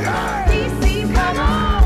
DC brother.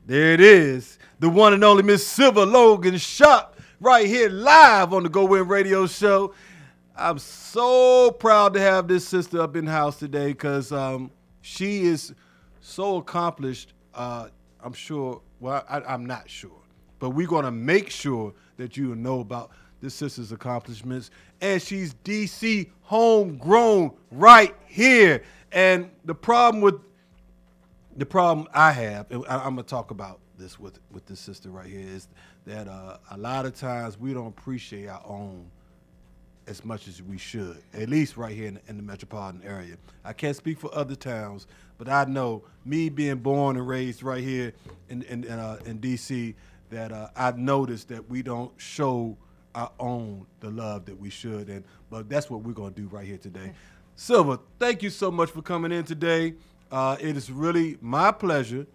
There it is, the one and only Miss Sylver Logan Sharp right here live on the GoWIN radio show. I'm so proud to have this sister up in the house today because she is so accomplished. I'm sure, well, I'm not sure, but we're going to make sure that you know about this sister's accomplishments. And she's DC homegrown right here. And the problem I have, and I'm gonna talk about this with this sister right here, is that a lot of times we don't appreciate our own as much as we should. At least right here in the metropolitan area. I can't speak for other towns, but I know me being born and raised right here in DC, that I've noticed that we don't show our own the love that we should. But that's what we're gonna do right here today. Sylver, thank you so much for coming in today. It is really my pleasure,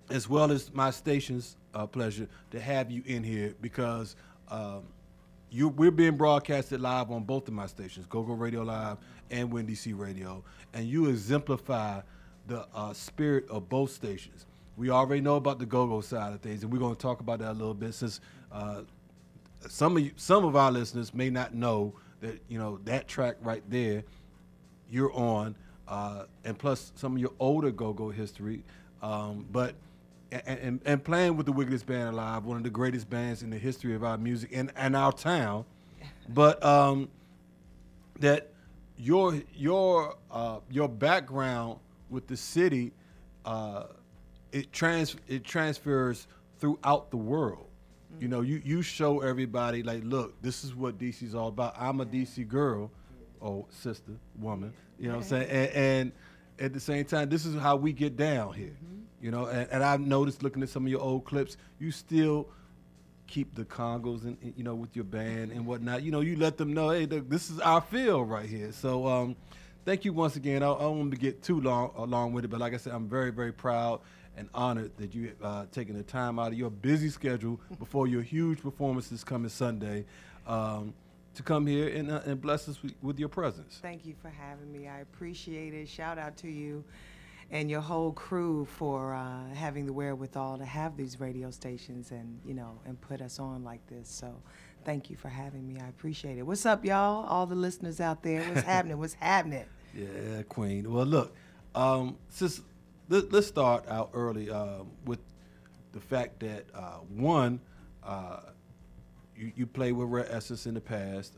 as well as my station's pleasure, to have you in here because we're being broadcasted live on both of my stations, GoGo Radio Live and WIN DC Radio, and you exemplify the spirit of both stations. We already know about the GoGo side of things, and we're going to talk about that a little bit since some of our listeners may not know that, you know, that track right there you're on. And plus some of your older go-go history, but playing with the wickedest band alive, one of the greatest bands in the history of our music and our town, but that your background with the city, it transfers throughout the world. You know, you show everybody, like, look, this is what DC's all about. I'm a DC girl, or sister, woman. You know what I'm saying? And at the same time, this is how we get down here. You know, and I've noticed looking at some of your old clips, you still keep the congos and you know, with your band and whatnot. You know, you let them know, hey, this is our field right here. So thank you once again. I don't want to get too long with it, but like I said, I'm very, very proud and honored that you taking the time out of your busy schedule before your huge performances coming Sunday. To come here and bless us with your presence. Thank you for having me. I appreciate it. Shout out to you and your whole crew for having the wherewithal to have these radio stations and, you know, and put us on like this. So thank you for having me. I appreciate it. What's up, y'all? All the listeners out there. What's happening? What's happening? Yeah, Queen. Well, look, let's start out early with the fact that, one, you played with Rare Essence in the past.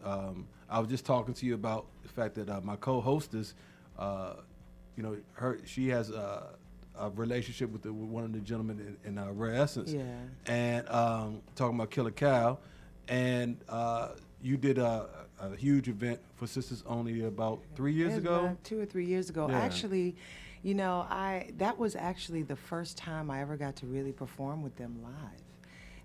I was just talking to you about the fact that my co-hostess, you know, she has a relationship with one of the gentlemen in Rare Essence. Yeah. And talking about Killer Cow, and you did a huge event for Sisters Only about 3 years ago. About 2 or 3 years ago. Yeah. Actually, you know, that was actually the first time I ever got to really perform with them live.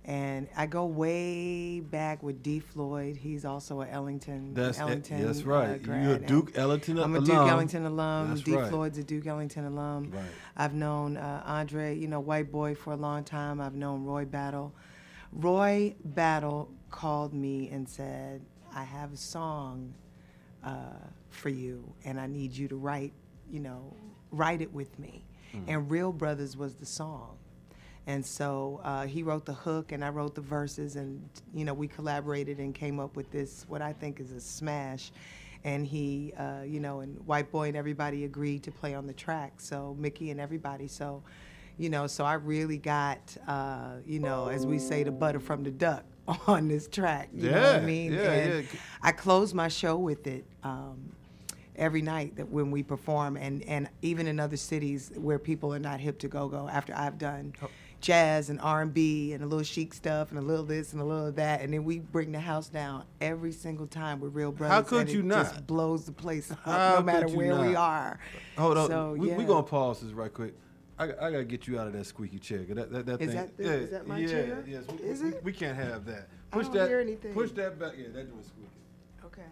And I go way back with D. Floyd. He's also an Ellington. That's right. Grad. You're a Duke Ellington alum. I'm a Duke Ellington alum. That's D. right. Floyd's a Duke Ellington alum. Right. I've known Andre, you know, White Boy for a long time. I've known Roy Battle. Roy Battle called me and said, I have a song for you, and I need you to write it with me. And Real Brothers was the song. And so he wrote the hook and I wrote the verses, and we collaborated and came up with this, what I think is a smash. And he, and White Boy and everybody agreed to play on the track. So Mickey and everybody. So, so I really got, as we say, the butter from the duck on this track. You know what I mean? And I close my show with it. Every night that when we perform, and even in other cities where people are not hip to go-go, after I've done jazz and R&B and a little chic stuff and a little this and a little that, and then we bring the house down every single time with Real Brothers. How could you not? Just blows the place up no matter where we are. Hold on, so, we're going to pause this right quick. I got to get you out of that squeaky chair. That thing. Is that my chair? Yes. Is it? We can't have that. I don't hear anything. Push that back. Yeah, that doing squeaky. Okay.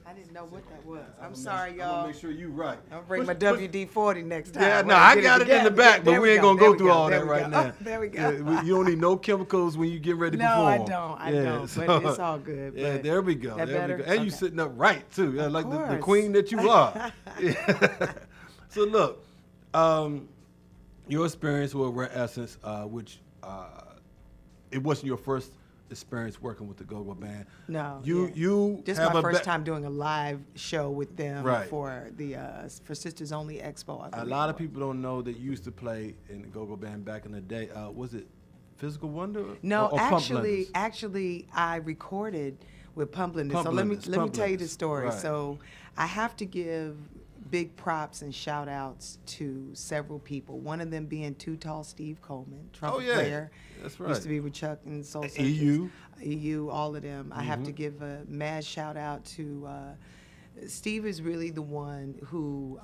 I didn't know what that was. I'm sorry, y'all. I'm going to make sure you're right. I'll bring my WD-40 next time. Yeah, no, I got it in the back, but we ain't going to go through all that right now. Oh, there we go. You don't need no chemicals when you get ready to perform. No, I don't. But it's all good. Yeah, there we go. That better? And you sitting up right, too. Yeah, like the queen that you are. So, look, your experience with Rare Essence, which it wasn't your first experience working with the Go-Go Band. No. You this is my first time doing a live show with them for the for Sisters Only Expo. A lot of people don't know that you used to play in the Go-Go Band back in the day. Was it Physical Wonder? No, or actually, I recorded with Pump Blenders. So let me tell you the story. Right. So I have to give big props and shout outs to several people. One of them being Too Tall Steve Coleman, trumpet player. That's right. Used to be with Chuck and Soul EU, all of them. I have to give a mad shout out to Steve. Is really the one who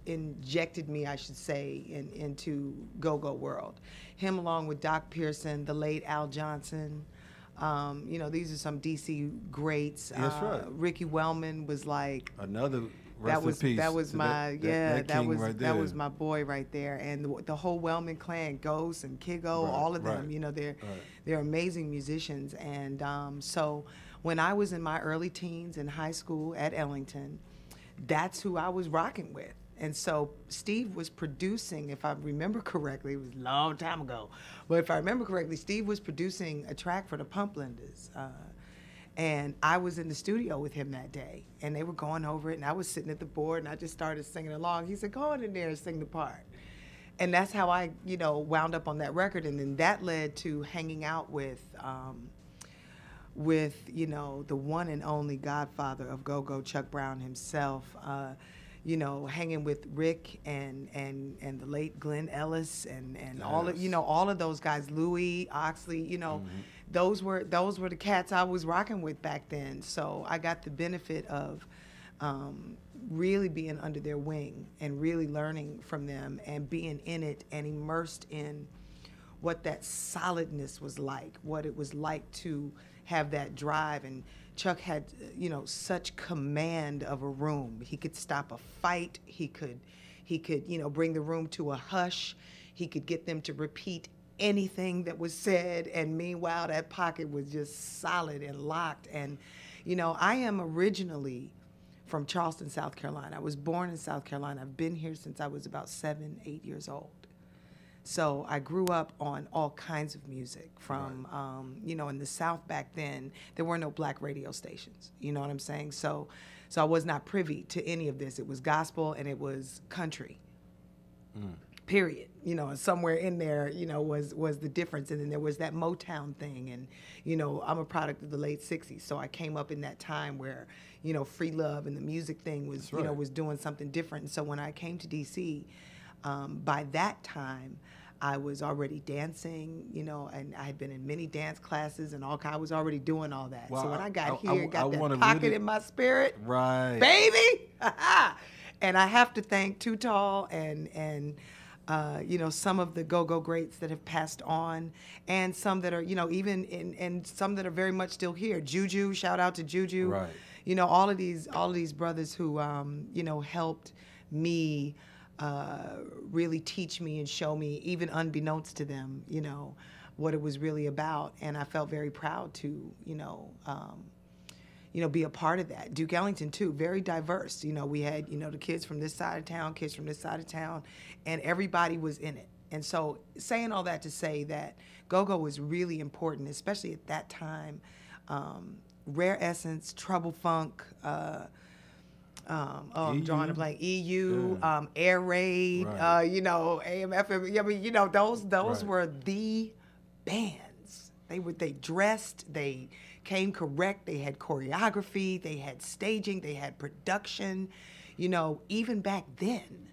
injected me, I should say, into go-go world. Him along with Doc Pearson, the late Al Johnson. These are some DC greats. That's right. Ricky Wellman was like another rest in peace. That was my that was my boy right there, and the whole Wellman clan, Ghost and Kigo, all of them. They're amazing musicians, and so when I was in my early teens in high school at Ellington, that's who I was rocking with. And so Steve was producing, if I remember correctly, it was a long time ago, but if I remember correctly, Steve was producing a track for the Pump Blenders. And I was in the studio with him that day, and they were going over it, and I was sitting at the board, and I just started singing along. He said, go on in there and sing the part. And that's how I, wound up on that record. And then that led to hanging out with the one and only godfather of go-go, Chuck Brown himself, hanging with Rick and the late Glenn Ellis and all of those guys, Louis Oxley, those were the cats I was rocking with back then. So I got the benefit of really being under their wing and really learning from them and being in it and immersed in what that solidness was like, what it was like to have that drive. And Chuck had, such command of a room. He could stop a fight. He could, bring the room to a hush. He could get them to repeat anything that was said. And meanwhile, that pocket was just solid and locked. And, I am originally from Charleston, South Carolina. I was born in South Carolina. I've been here since I was about 7, 8 years old. So I grew up on all kinds of music from, in the South back then, there were no black radio stations. You know what I'm saying? So I was not privy to any of this. It was gospel and it was country, period. And somewhere in there, was the difference. And then there was that Motown thing. And, I'm a product of the late 60s. So I came up in that time where, free love and the music thing was, was doing something different. And so when I came to D.C., by that time, I was already dancing, and I had been in many dance classes and I was already doing all that. Well, so when I got here, got that pocket in my spirit, right, baby. And I have to thank Too Tall and some of the go-go greats that have passed on, and some that are, and some that are very much still here. Juju, shout out to Juju. Right. All of these brothers who, helped me. Really teach me and show me, even unbeknownst to them, what it was really about. And I felt very proud to, be a part of that. Duke Ellington too, very diverse. We had, the kids from this side of town, kids from this side of town, and everybody was in it. And so saying all that to say that go-go was really important, especially at that time. Rare Essence, Trouble Funk, I'm drawing a blank, EU, Air Raid, right. AM, FM. I mean, those right. were the bands. They dressed, they came correct, they had choreography, they had staging, they had production, even back then.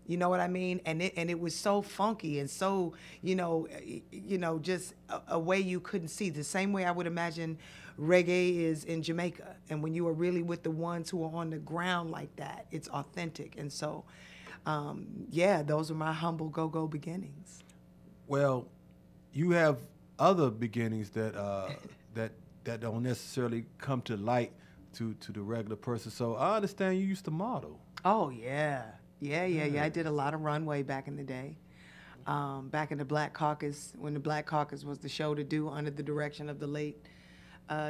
You know what I mean? And it was so funky and so, just a way you couldn't see. The same way I would imagine reggae is in Jamaica. And when you are really with the ones who are on the ground like that, it's authentic. And so, those are my humble go-go beginnings. Well, you have other beginnings that that don't necessarily come to light to the regular person. So I understand you used to model. Oh, yeah. Yeah. I did a lot of runway back in the day. Back in the Black Caucus, when the Black Caucus was the show to do under the direction of the late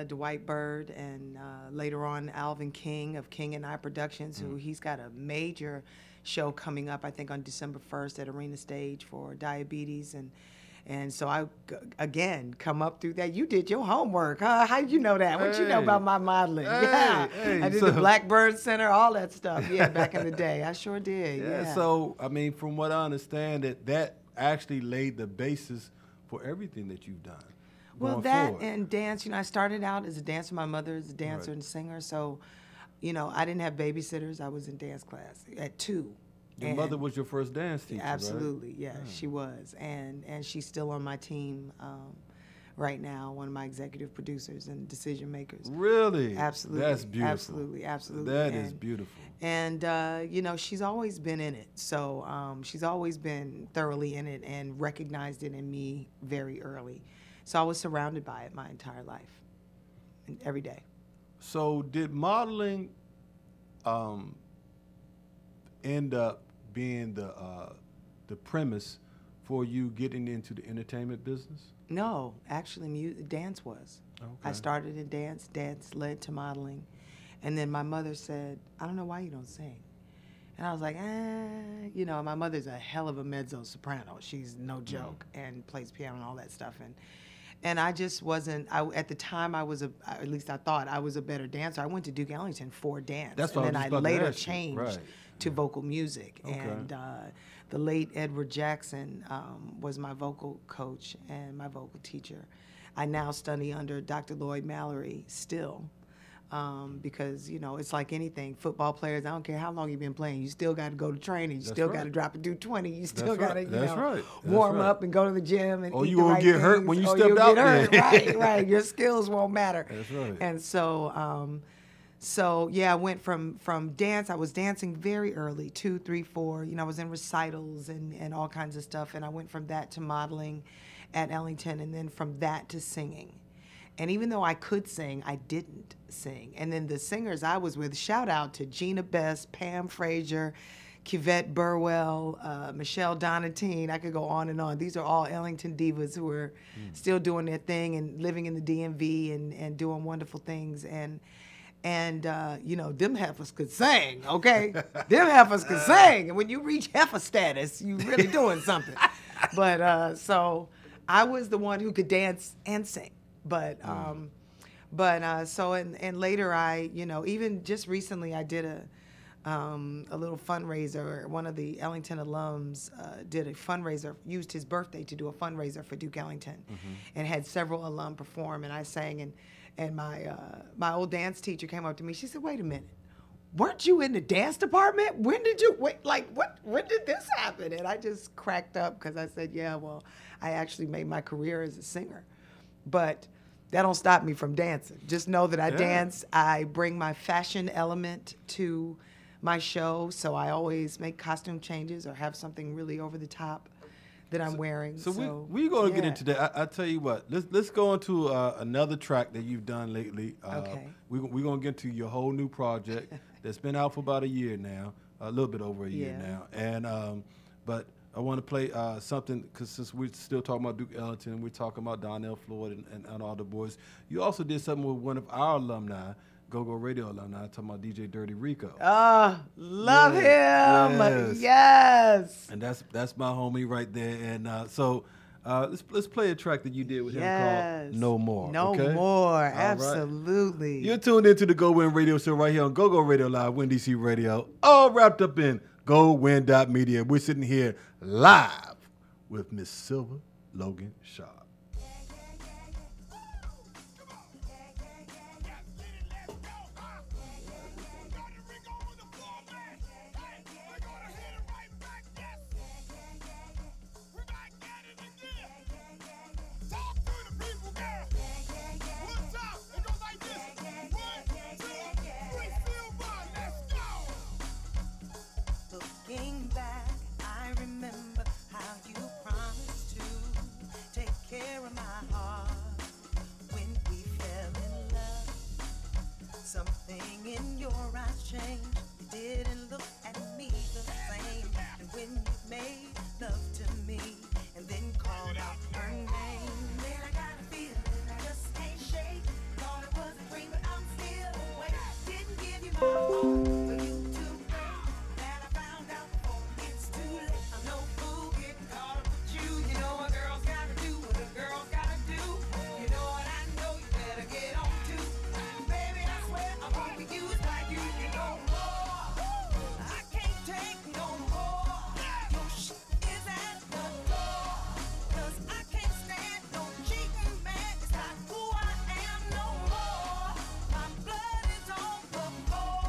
Dwight Byrd, and later on Alvin King of King and I Productions, who he's got a major show coming up, I think on December 1st at Arena Stage for diabetes. And so I, again, come up through that. You did your homework, huh? How'd you know that? What you know about my modeling? I did the Blackbird Center, all that stuff. Yeah, back in the day. I sure did. Yeah. So, I mean, from what I understand, that actually laid the basis for everything that you've done. Well, that forward. And dance, I started out as a dancer. My mother is a dancer and singer. So, I didn't have babysitters. I was in dance class at 2. Your mother was your first dance teacher, absolutely, right? Yeah, she was. And she's still on my team right now, one of my executive producers and decision makers. Really? Absolutely. That's beautiful. Absolutely. That is beautiful. And, she's always been in it. So she's always been thoroughly in it and recognized it in me very early. So I was surrounded by it my entire life, and every day. So did modeling end up being the premise for you getting into the entertainment business? No, actually, dance was. Okay. I started in dance. Dance led to modeling, and then my mother said, "I don't know why you don't sing." And I was like, my mother's a hell of a mezzo soprano. She's no joke, and plays piano and all that stuff. And I just wasn't. At the time, at least I thought I was a better dancer. I went to Duke Ellington for dance, That's and then I later changed changed to vocal music. Okay. And the late Edward Jackson was my vocal coach and my vocal teacher. I now study under Dr. Lloyd Mallory still. Because, it's like anything. Football players, I don't care how long you've been playing, you still got to go to training. You still got to drop and do 20. You still got to, warm up and go to the gym and or eat you the won't right get things, hurt when you or step you'll out get there. Hurt. Right. Your skills won't matter. That's right. And so, I went from dance. I was dancing very early, 2, 3, 4. I was in recitals and all kinds of stuff. And I went from that to modeling at Ellington, and then from that to singing. And even though I could sing, I didn't sing. And then the singers I was with, shout out to Gina Best, Pam Frazier, Kivette Burwell, Michelle Donatine. I could go on and on. These are all Ellington divas who are still doing their thing and living in the DMV and doing wonderful things. And them heifers could sing, okay? Them heifers could sing. And when you reach heifer status, you really doing something. But so I was the one who could dance and sing. But later I, even just recently I did a little fundraiser. One of the Ellington alums did a fundraiser, used his birthday to do a fundraiser for Duke Ellington, and had several alum perform. And I sang, and my old dance teacher came up to me. She said, "Wait a minute, weren't you in the dance department? When did you when did this happen?" And I just cracked up because I said, "Yeah, well, I actually made my career as a singer, but that don't stop me from dancing. Just know that I dance. I bring my fashion element to my show, so I always make costume changes or have something really over the top that I'm wearing." So we're going to get into that. I tell you what, let's go into another track that you've done lately. Okay. We're going to get to your whole new project that's been out for about a year now, a little bit over a year now. And but I want to play something, because since we're still talking about Duke Ellington and we're talking about Donnell Floyd and all the boys, you also did something with one of our alumni, Go Radio alumni. I'm talking about DJ Dirty Rico. Love him. Yes. Yes. And that's my homie right there. And so let's play a track that you did with him called No More. No okay? More. All Absolutely. Right. You're tuned into the GoWIN Radio Show right here on GoGo Radio Live, Win DC Radio, all wrapped up in GoWIN.media. We're sitting here live with Miss Sylver Logan Shaw. Looking back, I remember how you promised to take care of my heart when we fell in love. Something in your eyes changed. You didn't look at me the same. And when you made love to me and then called out her name, then I got a feeling I just can't shake. Thought it was a dream, but I'm still awake. Didn't give you my heart for you to break. That I found out before it's too late. I'm no fool getting caught up with you. You know a girl's gotta do what a girl's gotta do. You know what I know you better get on to. Baby, I swear I won't be used like you no more. I can't take no more. Your shit is at the door. 'Cause I can't stand no cheating man. It's not who I am no more. My blood is on the floor.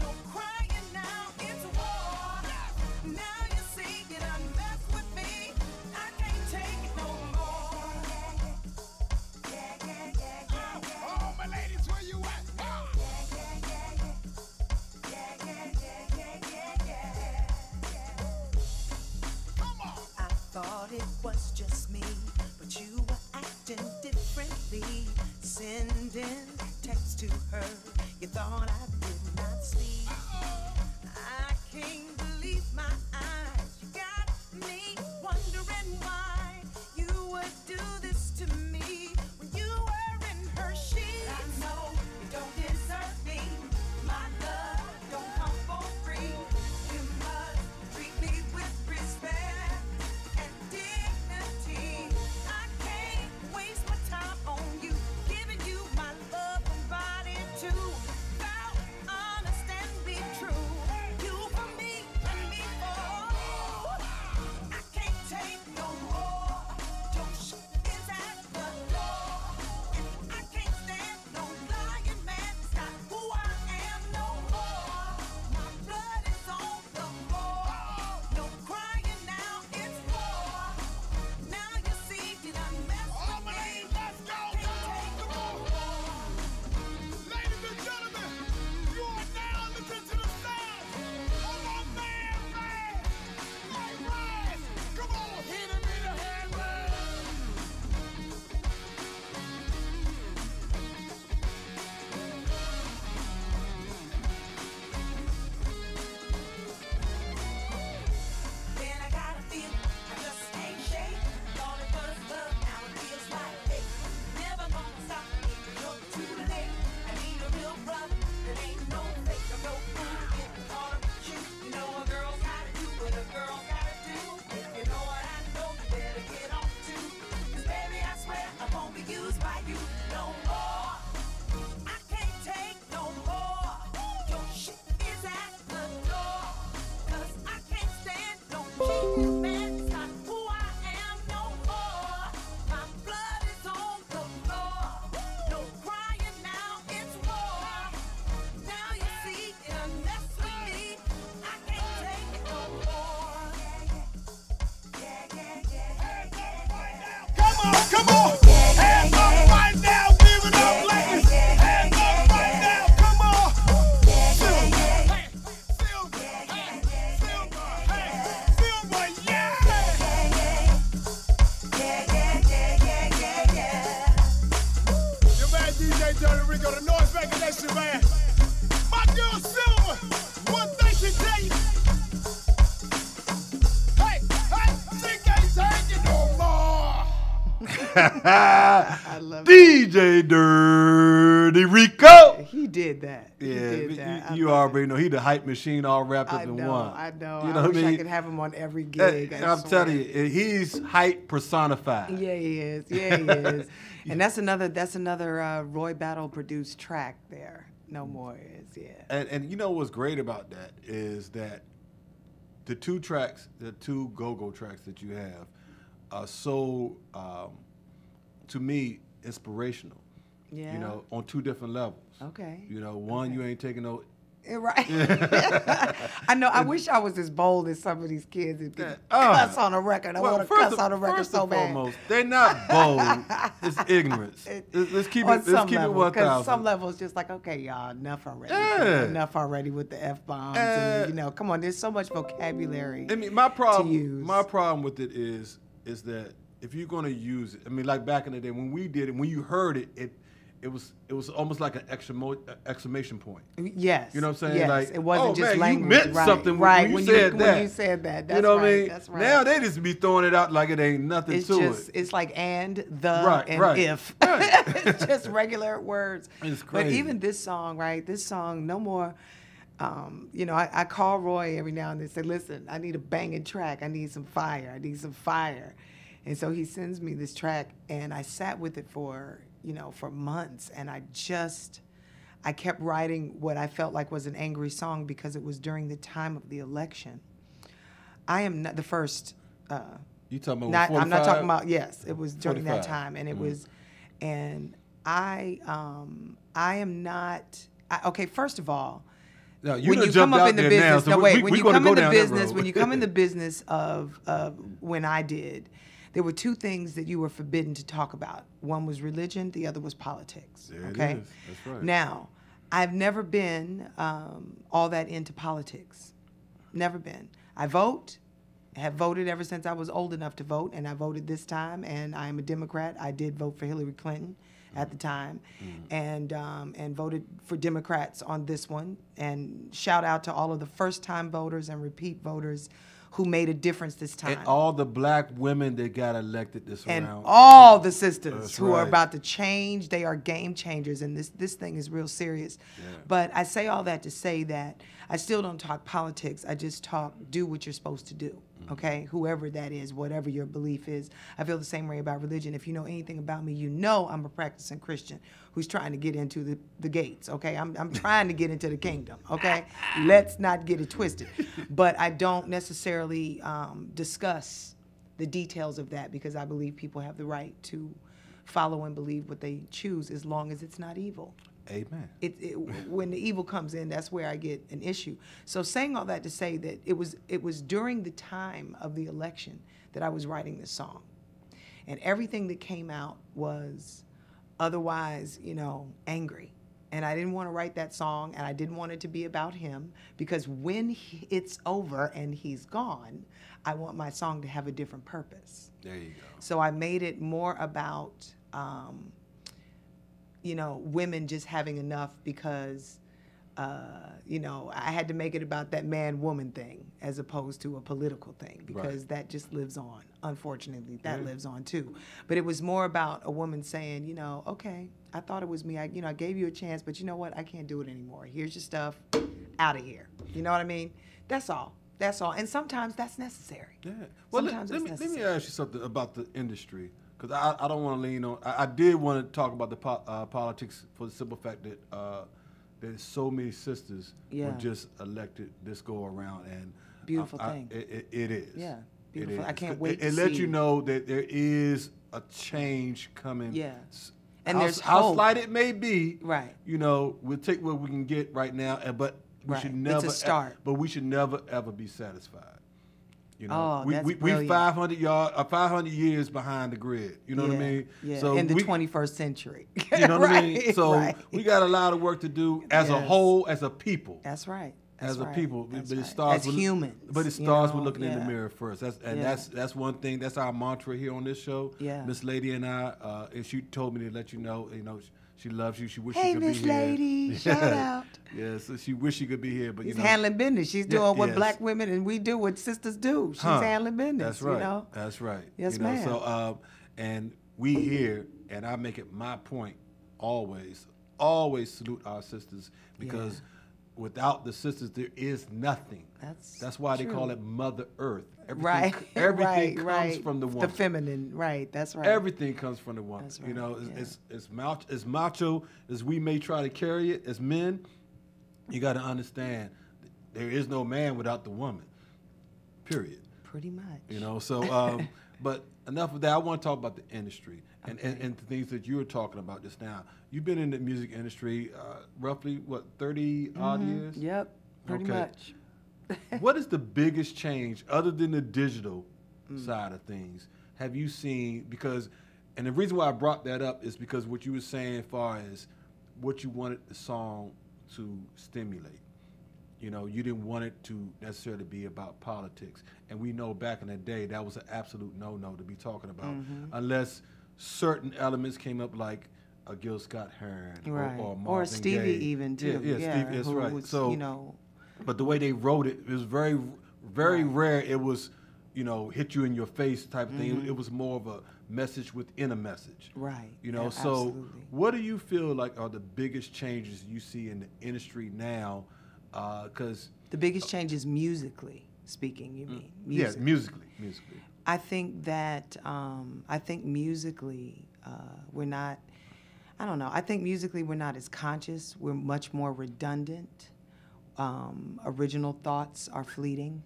No crying now, it's war. Now you see you done mess with me. I can't take it no more. Oh, my ladies, where you at? Come on. I thought it was just me, but you were acting differently. Sending texts to her, you thought I did not see. I can't believe my eyes. You got me wondering why you would do this to me when you were in her sheets. I know you don't deserve me. My love don't come for free. You must treat me with respect and dignity. I can't waste my time on you, giving you my love and body too. Vow honest and be true. You for me and me for you. I can't take no more. Your shit is at the door. And I can't stand no lying man. It's not who I am no more. My blood is on the floor. No crying now, it's war. Now you see you done messed All with my me. ladies, let's go. Can't take no more. Ladies and gentlemen, you are now listening to the sound of my man, Ray Rise. Come on, hit him in the head, Ray. Then I got a feeling I just can't shake. Thought it was love, now it feels like hate. Never gonna stop me, you're too late. I need a real brother, that ain't no fake. I'm no fool getting caught up with you. You know a girl's gotta do what a girl gotta do. If you know what I know, you better get on to. 'Cause baby, I swear I won't be used by you no more. I can't take no more. Your shit is at the door. 'Cause I can't stand no cheating man. It's not who I am no more. My blood is on the floor. No crying now, it's war. Now you see you done messed with me. I can't take it no more. Come on, come on. Hands up right now, give it up, ladies. Hands up right now, come on. Sylver, hey, Sylver, hey, Sylver, hey, Sylver, yeah. Your man DJ Dirty Rico, the noise making that shit, man. My girl Sylver, one thing she tell you. Hey, she can't take it no more. I love DJ Dirty Rico. go. He did that. He Yeah, did that. you already know he the hype machine all wrapped up I in know, one. I know. You know I what wish I mean? I could have him on every gig. I'm swear. telling you, he's hype personified. Yeah, he is. Yeah, he is. And that's another Roy Battle produced track there. No More is, yeah. And you know what's great about that is that the two go-go tracks that you have are so, to me, inspirational. Yeah. You know, on two different levels. Okay. You know, one, you ain't taking no. Right. I know. I wish I was as bold as some of these kids that can cuss on a record. I want to cuss on a record so bad. Foremost, they're not bold. It's ignorance. Let's keep it 1,000. Because some level it's just like, okay, y'all, enough already. Yeah. Enough already with the F-bombs. And, you know, come on. There's so much vocabulary. I mean, my problem with it is that if you're going to use it, I mean, like back in the day when we did it, when you heard it, it was almost like an exclamation point. Yes. You know what I'm saying? Yes. Like, it wasn't just man, language. You meant something when you said that. When you said that. That's you know what I mean? That's right. Now they just be throwing it out like it ain't nothing it's to just, it. It's like and, the, and if. Right. It's just regular words. It's crazy. But even this song, right? This song, No More. You know, I call Roy every now and then and say, listen, I need a banging track. I need some fire. And so he sends me this track, and I sat with it for months, and I kept writing what I felt like was an angry song because it was during the time of the election. I am not the first. You talking about 45? I'm not talking about. Yes, it was during 45. that time, and it was, and I am not. Okay, first of all. No, when you come up in the business, when you come in the business, road. when you come in the business of when I did, there were two things that you were forbidden to talk about. One was religion, the other was politics. There okay, it is. That's right. Now, I've never been all that into politics. Never been. I vote. Have voted ever since I was old enough to vote, and I voted this time. And I am a Democrat. I did vote for Hillary Clinton at the time, and voted for Democrats on this one. And shout out to all of the first-time voters and repeat voters who made a difference this time. And all the black women that got elected this and round. all the sisters who are right. about to change. They are game changers, and this thing is real serious. Yeah. But I say all that to say that I still don't talk politics. I just do what you're supposed to do. Okay, whoever that is, whatever your belief is. I feel the same way about religion. If you know anything about me, you know I'm a practicing Christian who's trying to get into the gates. Okay, I'm trying to get into the kingdom. Okay, let's not get it twisted. But I don't necessarily discuss the details of that because I believe people have the right to follow and believe what they choose as long as it's not evil. Amen. When the evil comes in, that's where I get an issue. So saying all that to say that it was during the time of the election that I was writing this song. And everything that came out was otherwise, angry. And I didn't want to write that song, and I didn't want it to be about him because when it's over and he's gone, I want my song to have a different purpose. There you go. So I made it more about women just having enough because, I had to make it about that man-woman thing as opposed to a political thing because that just lives on. Unfortunately, that lives on too. But it was more about a woman saying, okay, I thought it was me. I gave you a chance, but you know what? I can't do it anymore. Here's your stuff. Out of here. You know what I mean? That's all. That's all. And sometimes that's necessary. Yeah. Well, sometimes let me ask you something about the industry. Because I don't want to lean on. I did want to talk about the politics for the simple fact that there's so many sisters were just elected this go around, and beautiful thing. It is. Yeah, beautiful. It is. I can't wait to see. It lets you know that there is a change coming. Yeah. And there's how hope. slight it may be. Right. We'll take what we can get right now, but we should never. It's a start. But we should never ever be satisfied. That's we 500 years behind the grid. You know what I mean? Yeah. So in the 21st century. You know what I mean? So we got a lot of work to do as a whole, as a people. That's right. As a people, but it starts as humans. But it starts with looking in the mirror first. That's one thing. That's our mantra here on this show. Yeah. Miss Lady and I, and she told me to let you know. She loves you. She wishes hey, she could Miss be here. Lady, shout out. Yeah, so she wished she could be here, but She's handling business. She's doing what yes. black women and we do what sisters do. She's handling business. That's right. You know? That's right. Yes, ma'am. So and we here, and I make it my point always always salute our sisters because without the sisters, there is nothing. That's why they call it Mother Earth. Everything comes from the woman. The feminine, right? That's right. Everything comes from the woman. That's right. You know, as macho as we may try to carry it as men, you got to understand there is no man without the woman. Period. Pretty much. You know, so but enough of that. I want to talk about the industry and the things that you were talking about just now. You've been in the music industry roughly, what, 30 odd years? Yep, pretty much. What is the biggest change other than the digital side of things have you seen? Because, and the reason why I brought that up is because what you were saying as far as what you wanted the song to stimulate. You know, you didn't want it to necessarily be about politics. And we know back in the day that was an absolute no-no to be talking about unless certain elements came up like a Gil Scott-Heron or Marvin or Stevie Gaye. even too. Yeah, Stevie, that's right. Was, so, you know, but the way they wrote it, it was very, very rare. It was, you know, hit you in your face type of thing. It was more of a message within a message. Right. You know, so absolutely. what do you feel like are the biggest changes you see in the industry now? Because the biggest change is musically speaking. You mean? Yeah, musically. I think that musically we're not. I don't know. I think musically we're not as conscious. We're much more redundant. Original thoughts are fleeting.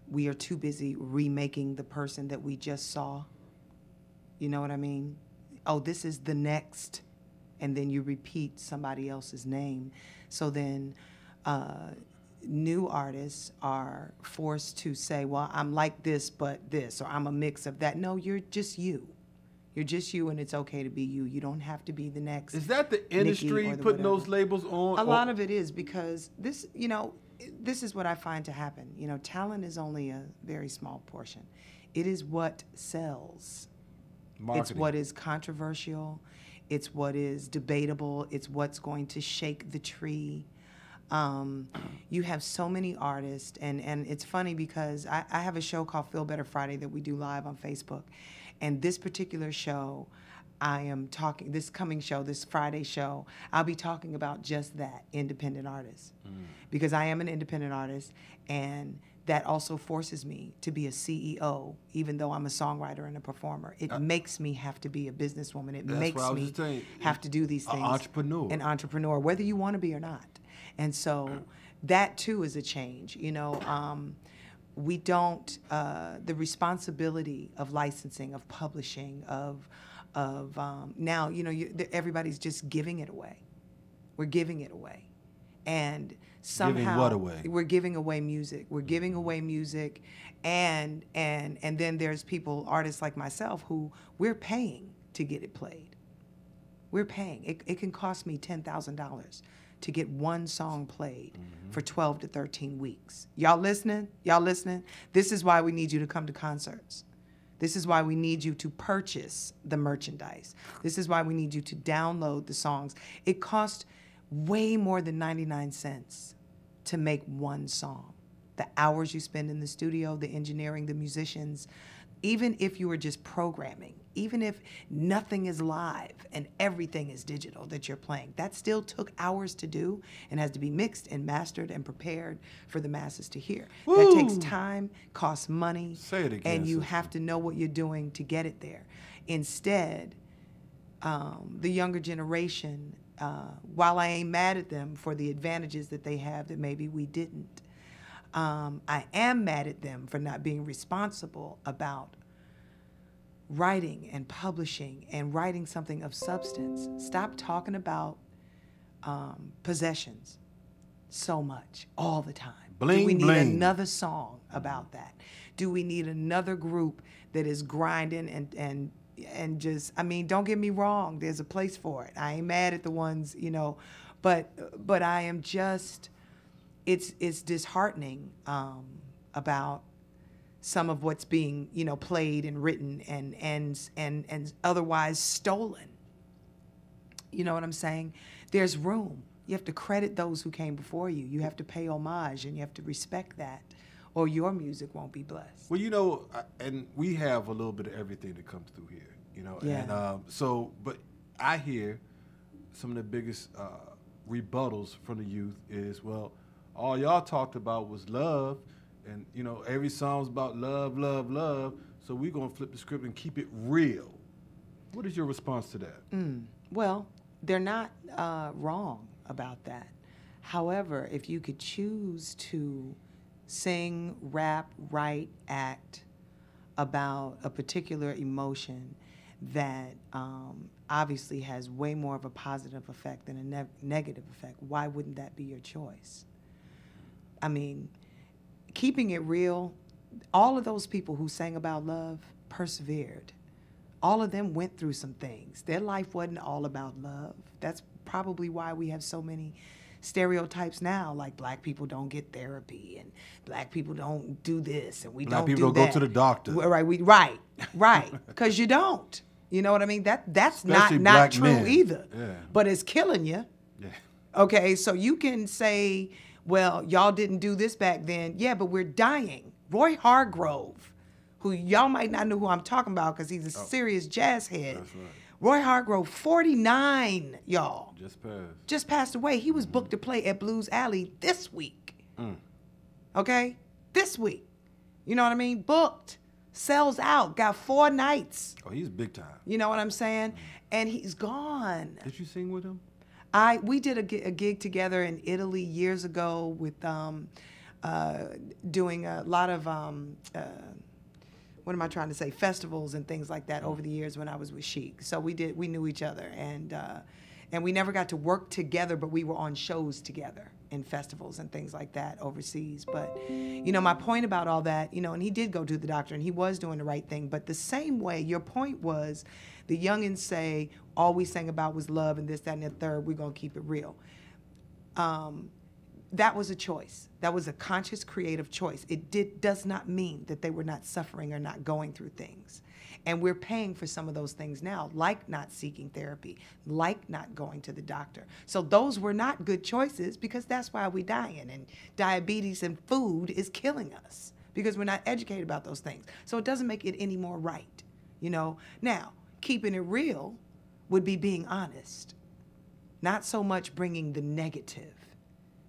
We are too busy remaking the person that we just saw. You know what I mean? Oh, this is the next, and then you repeat somebody else's name. So then new artists are forced to say, well, I'm like this, but this, or I'm a mix of that. No, you're just you. You're just you, and it's okay to be you. You don't have to be the next. Is that the industry putting those labels on? A lot of it is because this, you know, this is what I find to happen. You know, talent is only a very small portion. It is what sells. Marketing. It's what is controversial. It's what is debatable. It's what's going to shake the tree. You have so many artists, and it's funny because I have a show called Feel Better Friday that we do live on Facebook. And this particular show, I am talking, this coming show, this Friday show, I'll be talking about just that, independent artists. Because I am an independent artist, and that also forces me to be a CEO, even though I'm a songwriter and a performer. It makes me have to be a businesswoman. It makes me have to do these things. An entrepreneur, whether you want to be or not. And so that, too, is a change. You know, we don't, the responsibility of licensing, of publishing, of now, you know, everybody's just giving it away. We're giving it away. And somehow giving what away? We're giving away music. We're giving away music, and then there's people, artists like myself, who we're paying to get it played. We're paying. It can cost me $10,000 to get one song played for 12 to 13 weeks. Y'all listening? Y'all listening? This is why we need you to come to concerts. This is why we need you to purchase the merchandise. This is why we need you to download the songs. It costs way more than 99 cents to make one song. The hours you spend in the studio, the engineering, the musicians, even if you were just programming, even if nothing is live and everything is digital that you're playing, that still took hours to do and has to be mixed and mastered and prepared for the masses to hear. Woo. That takes time, costs money, Say it again, and you sister. have to know what you're doing to get it there. Instead, the younger generation, while I ain't mad at them for the advantages that they have that maybe we didn't, I am mad at them for not being responsible about writing and publishing and writing something of substance. Stop talking about possessions so much all the time. Bling, Do we need bling. another song about that? Do we need another group that is grinding and just, I mean, don't get me wrong, there's a place for it. I ain't mad at the ones, you know, but I am just, it's disheartening about some of what's being, you know, played and written and otherwise stolen. You know what I'm saying? There's room. You have to credit those who came before you. You have to pay homage, and you have to respect that, or your music won't be blessed. Well, you know, and we have a little bit of everything that comes through here, you know. Yeah. And but I hear some of the biggest rebuttals from the youth is, well, all y'all talked about was love, and you know every song's about love, love, love. So we're gonna flip the script and keep it real. What is your response to that? Well, they're not wrong about that. However, if you could choose to sing, rap, write, act about a particular emotion that obviously has way more of a positive effect than a negative effect, why wouldn't that be your choice? I mean, keeping it real, all of those people who sang about love persevered. All of them went through some things. Their life wasn't all about love. That's probably why we have so many stereotypes now, like black people don't get therapy and black people don't do this and we Black don't people do don't that. go to the doctor. Right, because you don't. You know what I mean? That's Especially not black true men. either. Yeah. But it's killing you. Yeah. Okay, so you can say, well, y'all didn't do this back then. Yeah, but we're dying. Roy Hargrove, who y'all might not know who I'm talking about because he's a serious jazz head. That's right. Roy Hargrove, 49, y'all. Just passed. Passed away. He was booked to play at Blues Alley this week. Okay? This week. You know what I mean? Booked. Sells out. Got 4 nights. Oh, he's big time. You know what I'm saying? And he's gone. Did you sing with him? We did a gig together in Italy years ago with doing a lot of what am I trying to say? Festivals and things like that over the years when I was with Chic. So we knew each other, and we never got to work together, but we were on shows together in festivals and things like that overseas. But you know, my point about all that, you know, and he did go to the doctor and he was doing the right thing. But the same way, your point was, the youngins say all we sang about was love and this, that, and the third. We're gonna keep it real. That was a choice. That was a conscious, creative choice. It does not mean that they were not suffering or not going through things. And we're paying for some of those things now, like not seeking therapy, like not going to the doctor. So those were not good choices because that's why we're dying. And diabetes and food is killing us because we're not educated about those things. So it doesn't make it any more right, you know? Now, keeping it real would be being honest, not so much bringing the negative.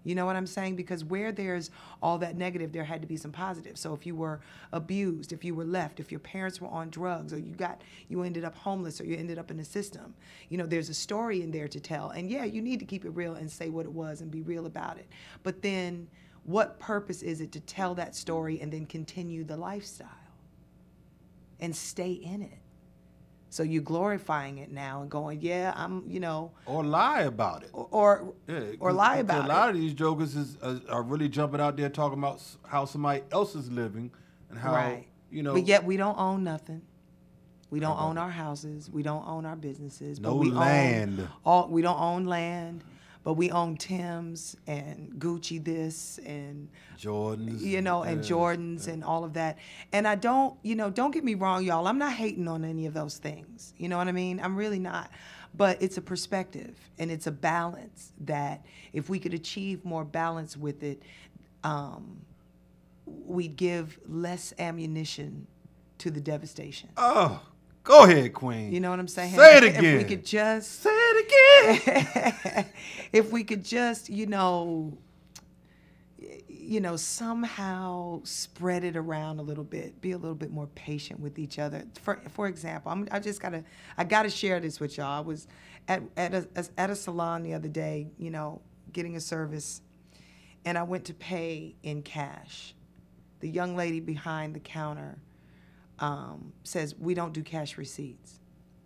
You know what I'm saying? Because where there's all that negative, there had to be some positive. So if you were abused, if you were left, if your parents were on drugs, or you ended up homeless, or you ended up in the system, you know, there's a story in there to tell. And yeah, you need to keep it real and say what it was and be real about it. But then what purpose is it to tell that story and then continue the lifestyle and stay in it? So you're glorifying it now and going, yeah, I'm, you know. Or lie about it. Or lie about it. A lot of these jokers are really jumping out there talking about how somebody else is living and how, you know. But yet we don't own nothing. We don't own our houses. We don't own our businesses. No but we land. We don't own land, but we own Tim's and Gucci this and Jordans. You know, and Jordans and all of that. And I don't, you know, don't get me wrong, y'all. I'm not hating on any of those things. You know what I mean? I'm really not. But it's a perspective and it's a balance that if we could achieve more balance with it, we'd give less ammunition to the devastation. Oh, go ahead, Queen. You know what I'm saying? Say it again. If we could just say it again. If we could just, you know, somehow spread it around a little bit, be a little bit more patient with each other. For example, I gotta share this with y'all. I was at a salon the other day, you know, getting a service, and I went to pay in cash. The young lady behind the counter says, "We don't do cash receipts."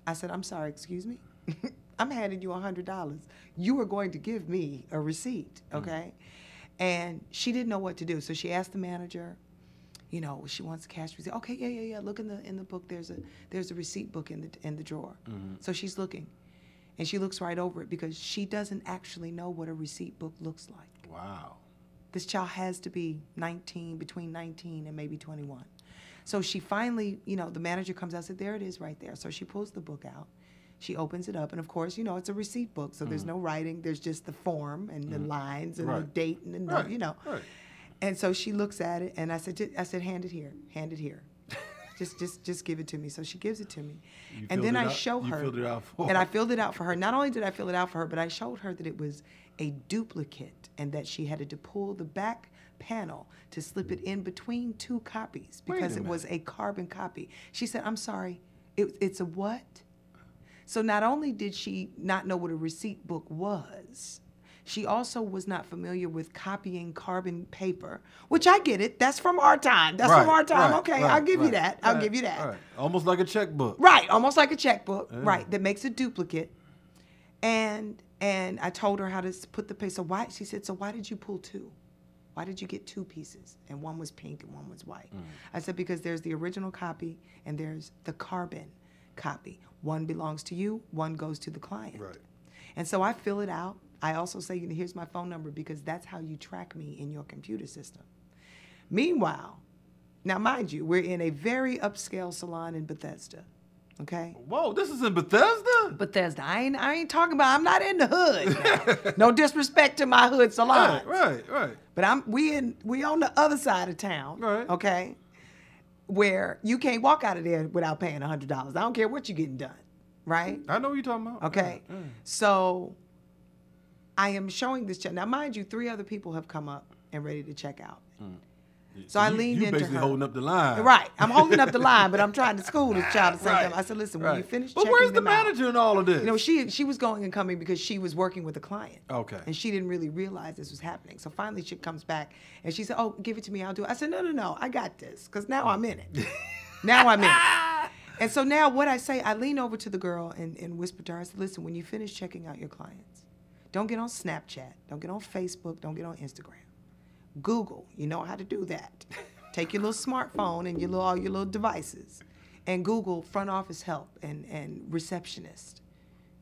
I said, "I'm sorry, excuse me? I'm handing you $100. You are going to give me a receipt, okay?" And she didn't know what to do, so she asked the manager, you know, she wants a cash receipt. Okay, yeah. Look in the book. There's a receipt book in the drawer. Mm-hmm. So she's looking, and she looks right over it because she doesn't actually know what a receipt book looks like. Wow. This child has to be between 19 and maybe 21. So she finally, you know, the manager comes out and said, "There it is right there." So she pulls the book out. She opens it up, and of course, you know, it's a receipt book, so there's no writing. There's just the form and the lines and the date and the note, you know. Right. And so she looks at it, and I said, "Hand it here. Hand it here." Just give it to me. So she gives it to me. You And filled then it I out- show you her. filled it out for And her. I filled it out for her. Not only did I fill it out for her, but I showed her that it was a duplicate and that she had to pull the back panel to slip it in between two copies because it was a carbon copy. She said, I'm sorry, it's a what? So not only did she not know what a receipt book was, she also was not familiar with copying carbon paper, which I get it. That's from our time. That's from our time. Okay, I'll give you that. I'll give you that. Right. Almost like a checkbook. Right, almost like a checkbook. Right, that makes a duplicate. And I told her how to put the paper. So why? She said, so why did you pull two? Why did you get two pieces? And one was pink and one was white. I said, because there's the original copy and there's the carbon copy. One belongs to you, one goes to the client. Right. And so I fill it out. I also say, here's my phone number because that's how you track me in your computer system. Meanwhile, now mind you, we're in a very upscale salon in Bethesda. Okay? Whoa, this is in Bethesda? Bethesda. I ain't talking about, I'm not in the hood now. No disrespect to my hood salon. Right. But we on the other side of town. Right. Okay? Where you can't walk out of there without paying $100. I don't care what you're getting done. Right? I know what you're talking about. Okay. Yeah. So I am showing this check. Now, mind you, 3 other people have come up and ready to check out. So I leaned you into basically her. holding up the line. Right. I'm holding up the line, but I'm trying to school this child at the same time. I said, listen, when you finish But checking where's the them out- manager in all of this? You know, she was going and coming because she was working with a client. Okay. And she didn't really realize this was happening. So finally she comes back and she said, oh, give it to me, I'll do it. I said, no, I got this, because now I'm in it. Now I'm in it. And so now what I say, I lean over to the girl and whisper to her, I said, listen, when you finish checking out your clients, don't get on Snapchat, don't get on Facebook, don't get on Instagram. Google, you know how to do that. Take your little smartphone and all your little devices and Google front office help and receptionist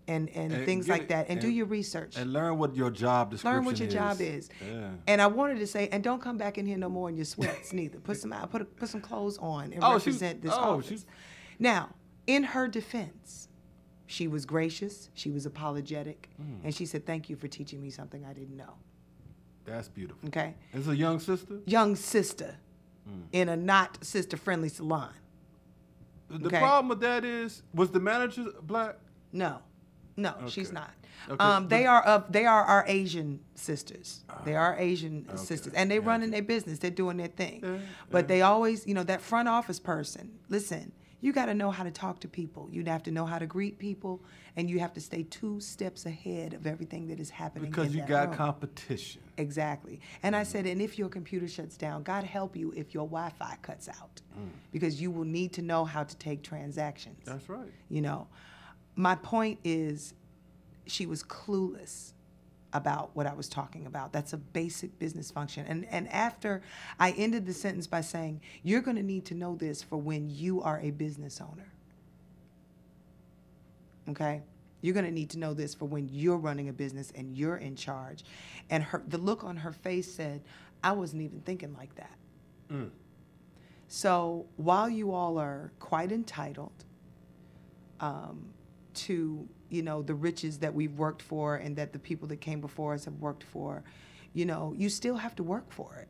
and things like that and do your research. And learn what your job description is. Learn what your job is. Yeah. And I wanted to say, and don't come back in here no more in your sweats neither. Put some clothes on and Oh, represent this office. Now, in her defense, she was gracious, she was apologetic, and she said, thank you for teaching me something I didn't know. That's beautiful. Okay? It's a young sister? Young sister in a not sister-friendly salon. The Okay. problem with that is, was the manager black? No, she's not. Okay, They are our Asian sisters. They are Asian sisters, and they running their business. They're doing their thing. Yeah, But they always, that front office person. Listen, you got to know how to talk to people. You have to know how to greet people, and you have to stay 2 steps ahead of everything that is happening. Because in you that got room. competition. Exactly. And I said, and if your computer shuts down, God help you if your Wi-Fi cuts out, because you will need to know how to take transactions. That's right. My point is, she was clueless about what I was talking about. That's a basic business function. And after I ended the sentence by saying, you're going to need to know this for when you are a business owner. Okay? You're going to need to know this for when you're running a business and you're in charge. And the look on her face said, I wasn't even thinking like that. So while you all are quite entitled to, the riches that we've worked for and that the people that came before us have worked for, you still have to work for it.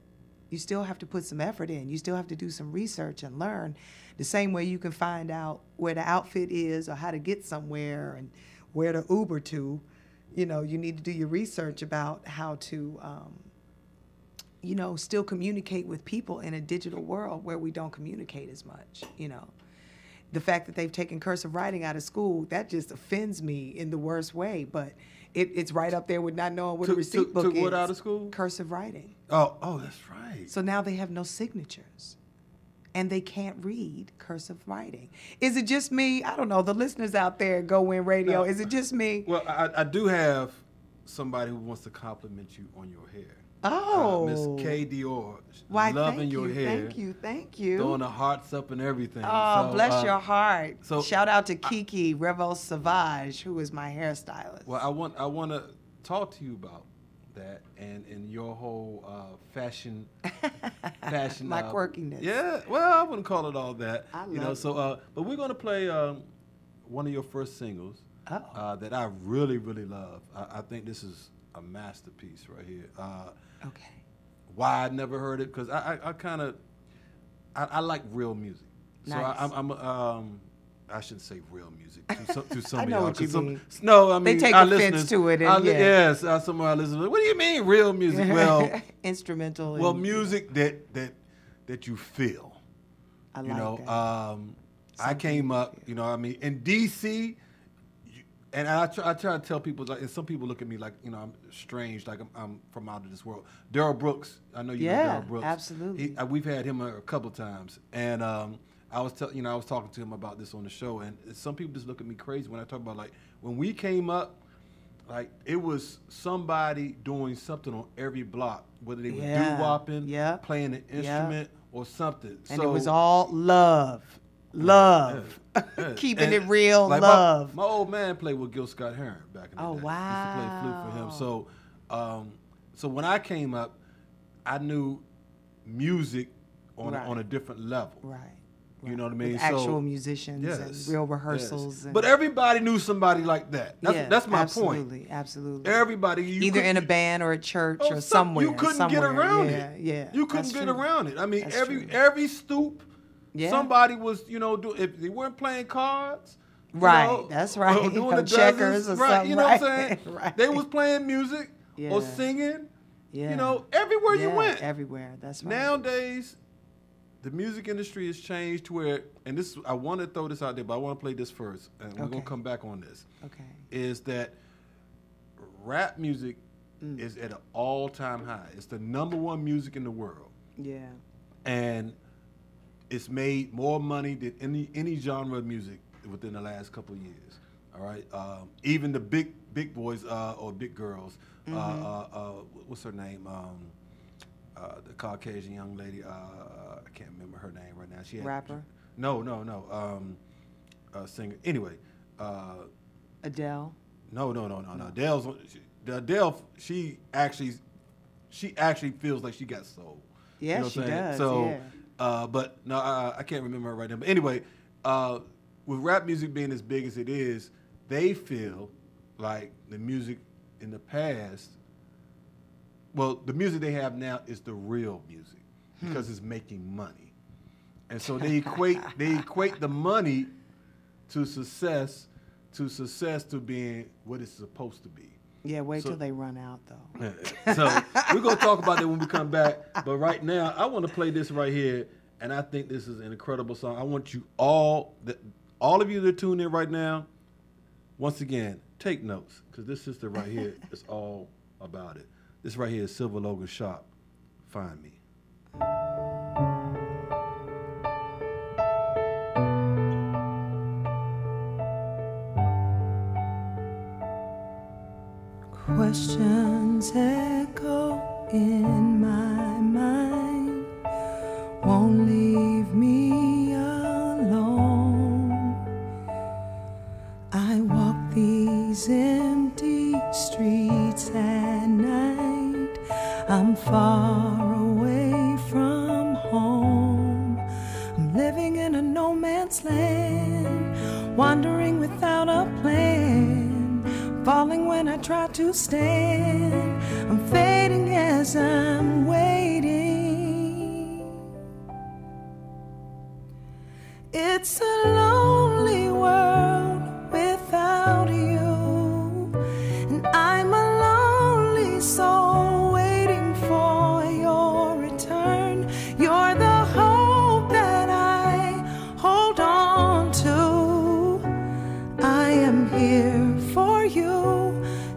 You still have to put some effort in. You still have to do some research and learn. The same way you can find out where the outfit is or how to get somewhere and where to Uber to, you need to do your research about how to, still communicate with people in a digital world where we don't communicate as much, The fact that they've taken cursive writing out of school, that just offends me in the worst way, but it's right up there with not knowing what a receipt book is. Took what out of school? Cursive writing. Oh, that's right. So now they have no signatures, and they can't read cursive writing. Is it just me? I don't know. The listeners out there at GoWIN Radio, is it just me? Well, I do have somebody who wants to compliment you on your hair. Oh. Miss K. Dior. Why, loving thank your you, hair. thank you. Throwing the hearts up and everything. Oh, So, bless your heart. so Shout out to Kiki Revel Savage, who is my hairstylist. Well, I want to talk to you about that and your whole fashion. My quirkiness. Yeah, well, I wouldn't call it all that. I love it. So, but we're gonna play one of your first singles that I really, really love. I think this is a masterpiece right here. Okay. Why I never heard it? Because I like real music. So Nice. I shouldn't say real music to some I of know y'all. what you 'cause mean. No, I mean, They take our offense listeners, to it and, yeah. Yes, some of our listeners, what do you mean real music? Well, Instrumental. well, and, music that you feel. I You like know, that. I came up, you know what I mean, in D.C., and I try to tell people, like, and some people look at me like, you know, I'm strange, like I'm from out of this world. Daryl Brooks, I know you know Yeah, Daryl Brooks. absolutely. We've had him a couple times, and I was talking to him about this on the show, and some people just look at me crazy when I talk about, like, when we came up, like, it was somebody doing something on every block, whether they were doo-wopping, Yeah. playing an instrument, or something. And so, it was all love. Love. yeah. Keeping And, it real, like, love. My old man played with Gil Scott-Heron back in the Oh, day. Used to play flute for him. wow. So when I came up, I knew music on Right. a different level. Right. You know what I mean? With So, actual musicians and real rehearsals. yes. And, But everybody knew somebody like that. That's my absolutely, point. Absolutely. Everybody, Either in a band or at church or some- somewhere. You couldn't get somewhere. around Yeah, it. Yeah. You couldn't That's get true. around it. I mean, That's every true. every stoop, Yeah. somebody was, you know, if they weren't playing cards. you Right, know, that's right. or doing Or the checkers dozens, or right? something, You know right. what I'm saying? Right. They was playing music or Yeah. singing. Yeah. You know, everywhere you Yeah, went. Everywhere. That's right. Nowadays, the music industry has changed to where, and this, I want to throw this out there, but I want to play this first, and we're Okay. gonna come back on this. Okay. Is that rap music is at an all-time high. It's the #1 music in the world, Yeah. and it's made more money than any genre of music within the last couple of years. All right, even the big boys or big girls. What's her name? The Caucasian young lady. I can't remember her name right now. She had, Rapper? No. Singer. Anyway. Adele. No. Adele, she actually feels like she got soul. Yeah, You know what she I'm saying? does. So, yeah. but no, I can't remember her right now. But anyway, with rap music being as big as it is, they feel like the music in the past. Well, the music they have now is the real music because it's making money, and so they equate the money to success to being what it's supposed to be. Yeah, wait so- till they run out, though. So we're gonna talk about that when we come back. But right now, I want to play this right here, and I think this is an incredible song. I want you all of you that tune in right now, once again, take notes because this sister right here is all about it. This right here is Sylver Logan Shop. Find me. Questions echo in my mind, won't leave me alone. I walk these empty streets at night. I'm far away from home. I'm living in a no man's land, wandering without a plan. Falling when I try to stand. I'm fading as I'm waiting. It's a lonely world without you, and I'm a lonely soul waiting for your return. You're the hope that I hold on to. I am here for you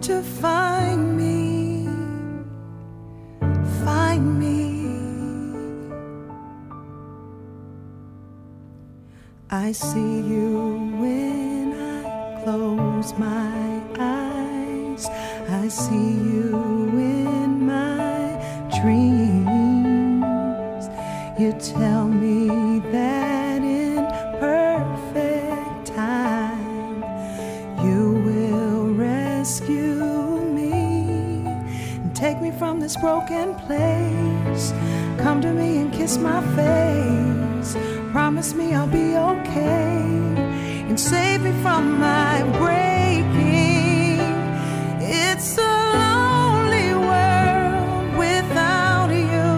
to find me, find me. I see you when I close my eyes. I see you in my dreams. You tell me that in perfect time you will rescue me and take me from this broken place. Come to me and kiss my face. Promise me I'll be okay and save me from my breaking. It's a lonely world without you,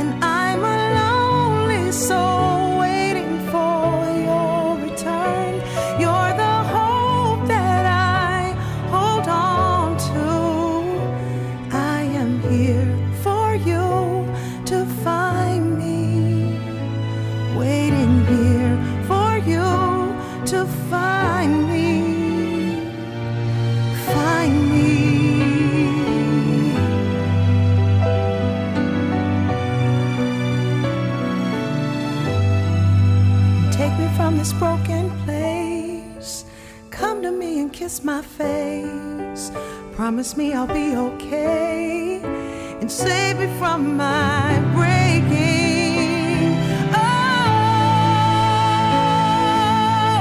and I'm a lonely soul waiting my face. Promise me I'll be okay and save me from my breaking.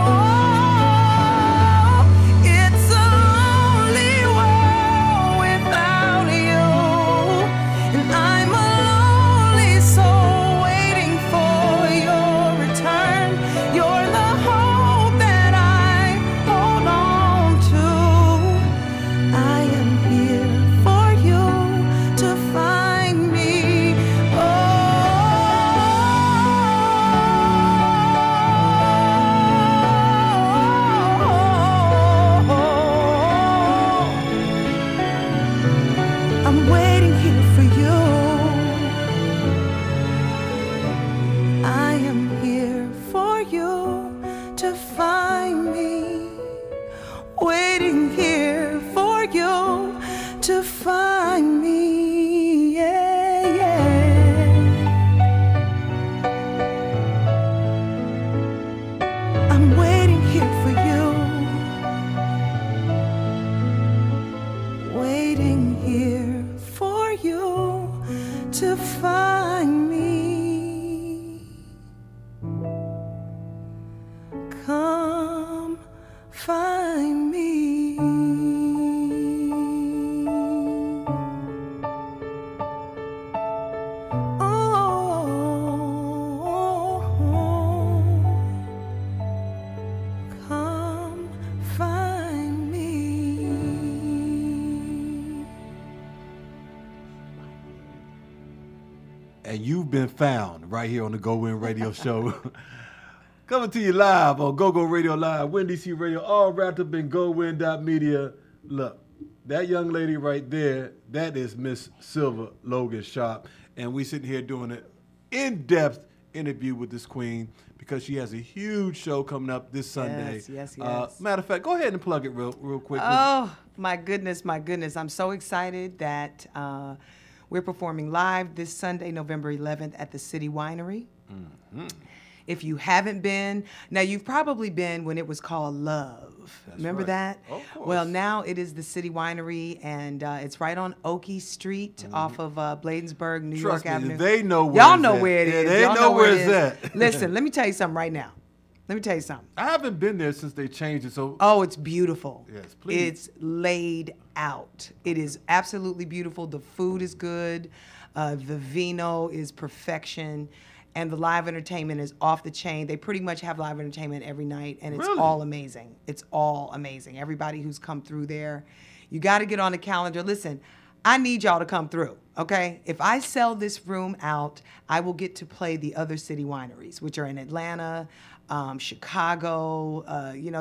Oh, it's a lonely world without you, and I'm a lonely soul waiting for your return. You're the hope that I hold on to. I am here for you to find me. Oh, I'm waiting here for you. I am here for you to find me. Waiting here for you to find me. Yeah, yeah. I'm waiting here for you. Waiting here for you to find me. Come find me. Oh, come find me. And you've been found right here on the GoWIN Radio Show. Coming to you live on GoGo Radio Live, Win DC Radio, all wrapped up in GoWin.media. Look, that young lady right there, that is Miss Sylver Logan Sharp. And we sitting here doing an in-depth interview with this queen because she has a huge show coming up this Sunday. Yes. Matter of fact, go ahead and plug it real quick. Oh, my goodness. I'm so excited that we're performing live this Sunday, November 11th at the City Winery. Mm-hmm. If you haven't been, now you've probably been when it was called Love. Remember that? Of course. Well, now it is the City Winery, and it's right on Oakey Street off of Bladensburg, New York Avenue. They know where Y'all it's know at. where it Yeah, is. they Y'all know where it it's is. at. Listen, let me tell you something right now. Let me tell you something. I haven't been there since they changed it. So Oh, it's beautiful. Yes, please. It's laid out. It is absolutely beautiful. The food is good. The vino is perfection. And the live entertainment is off the chain. They pretty much have live entertainment every night, and it's Really? all amazing. It's all amazing. Everybody who's come through there, you got to get on the calendar. Listen, I need y'all to come through, okay? If I sell this room out, I will get to play the other city wineries, which are in Atlanta, Chicago.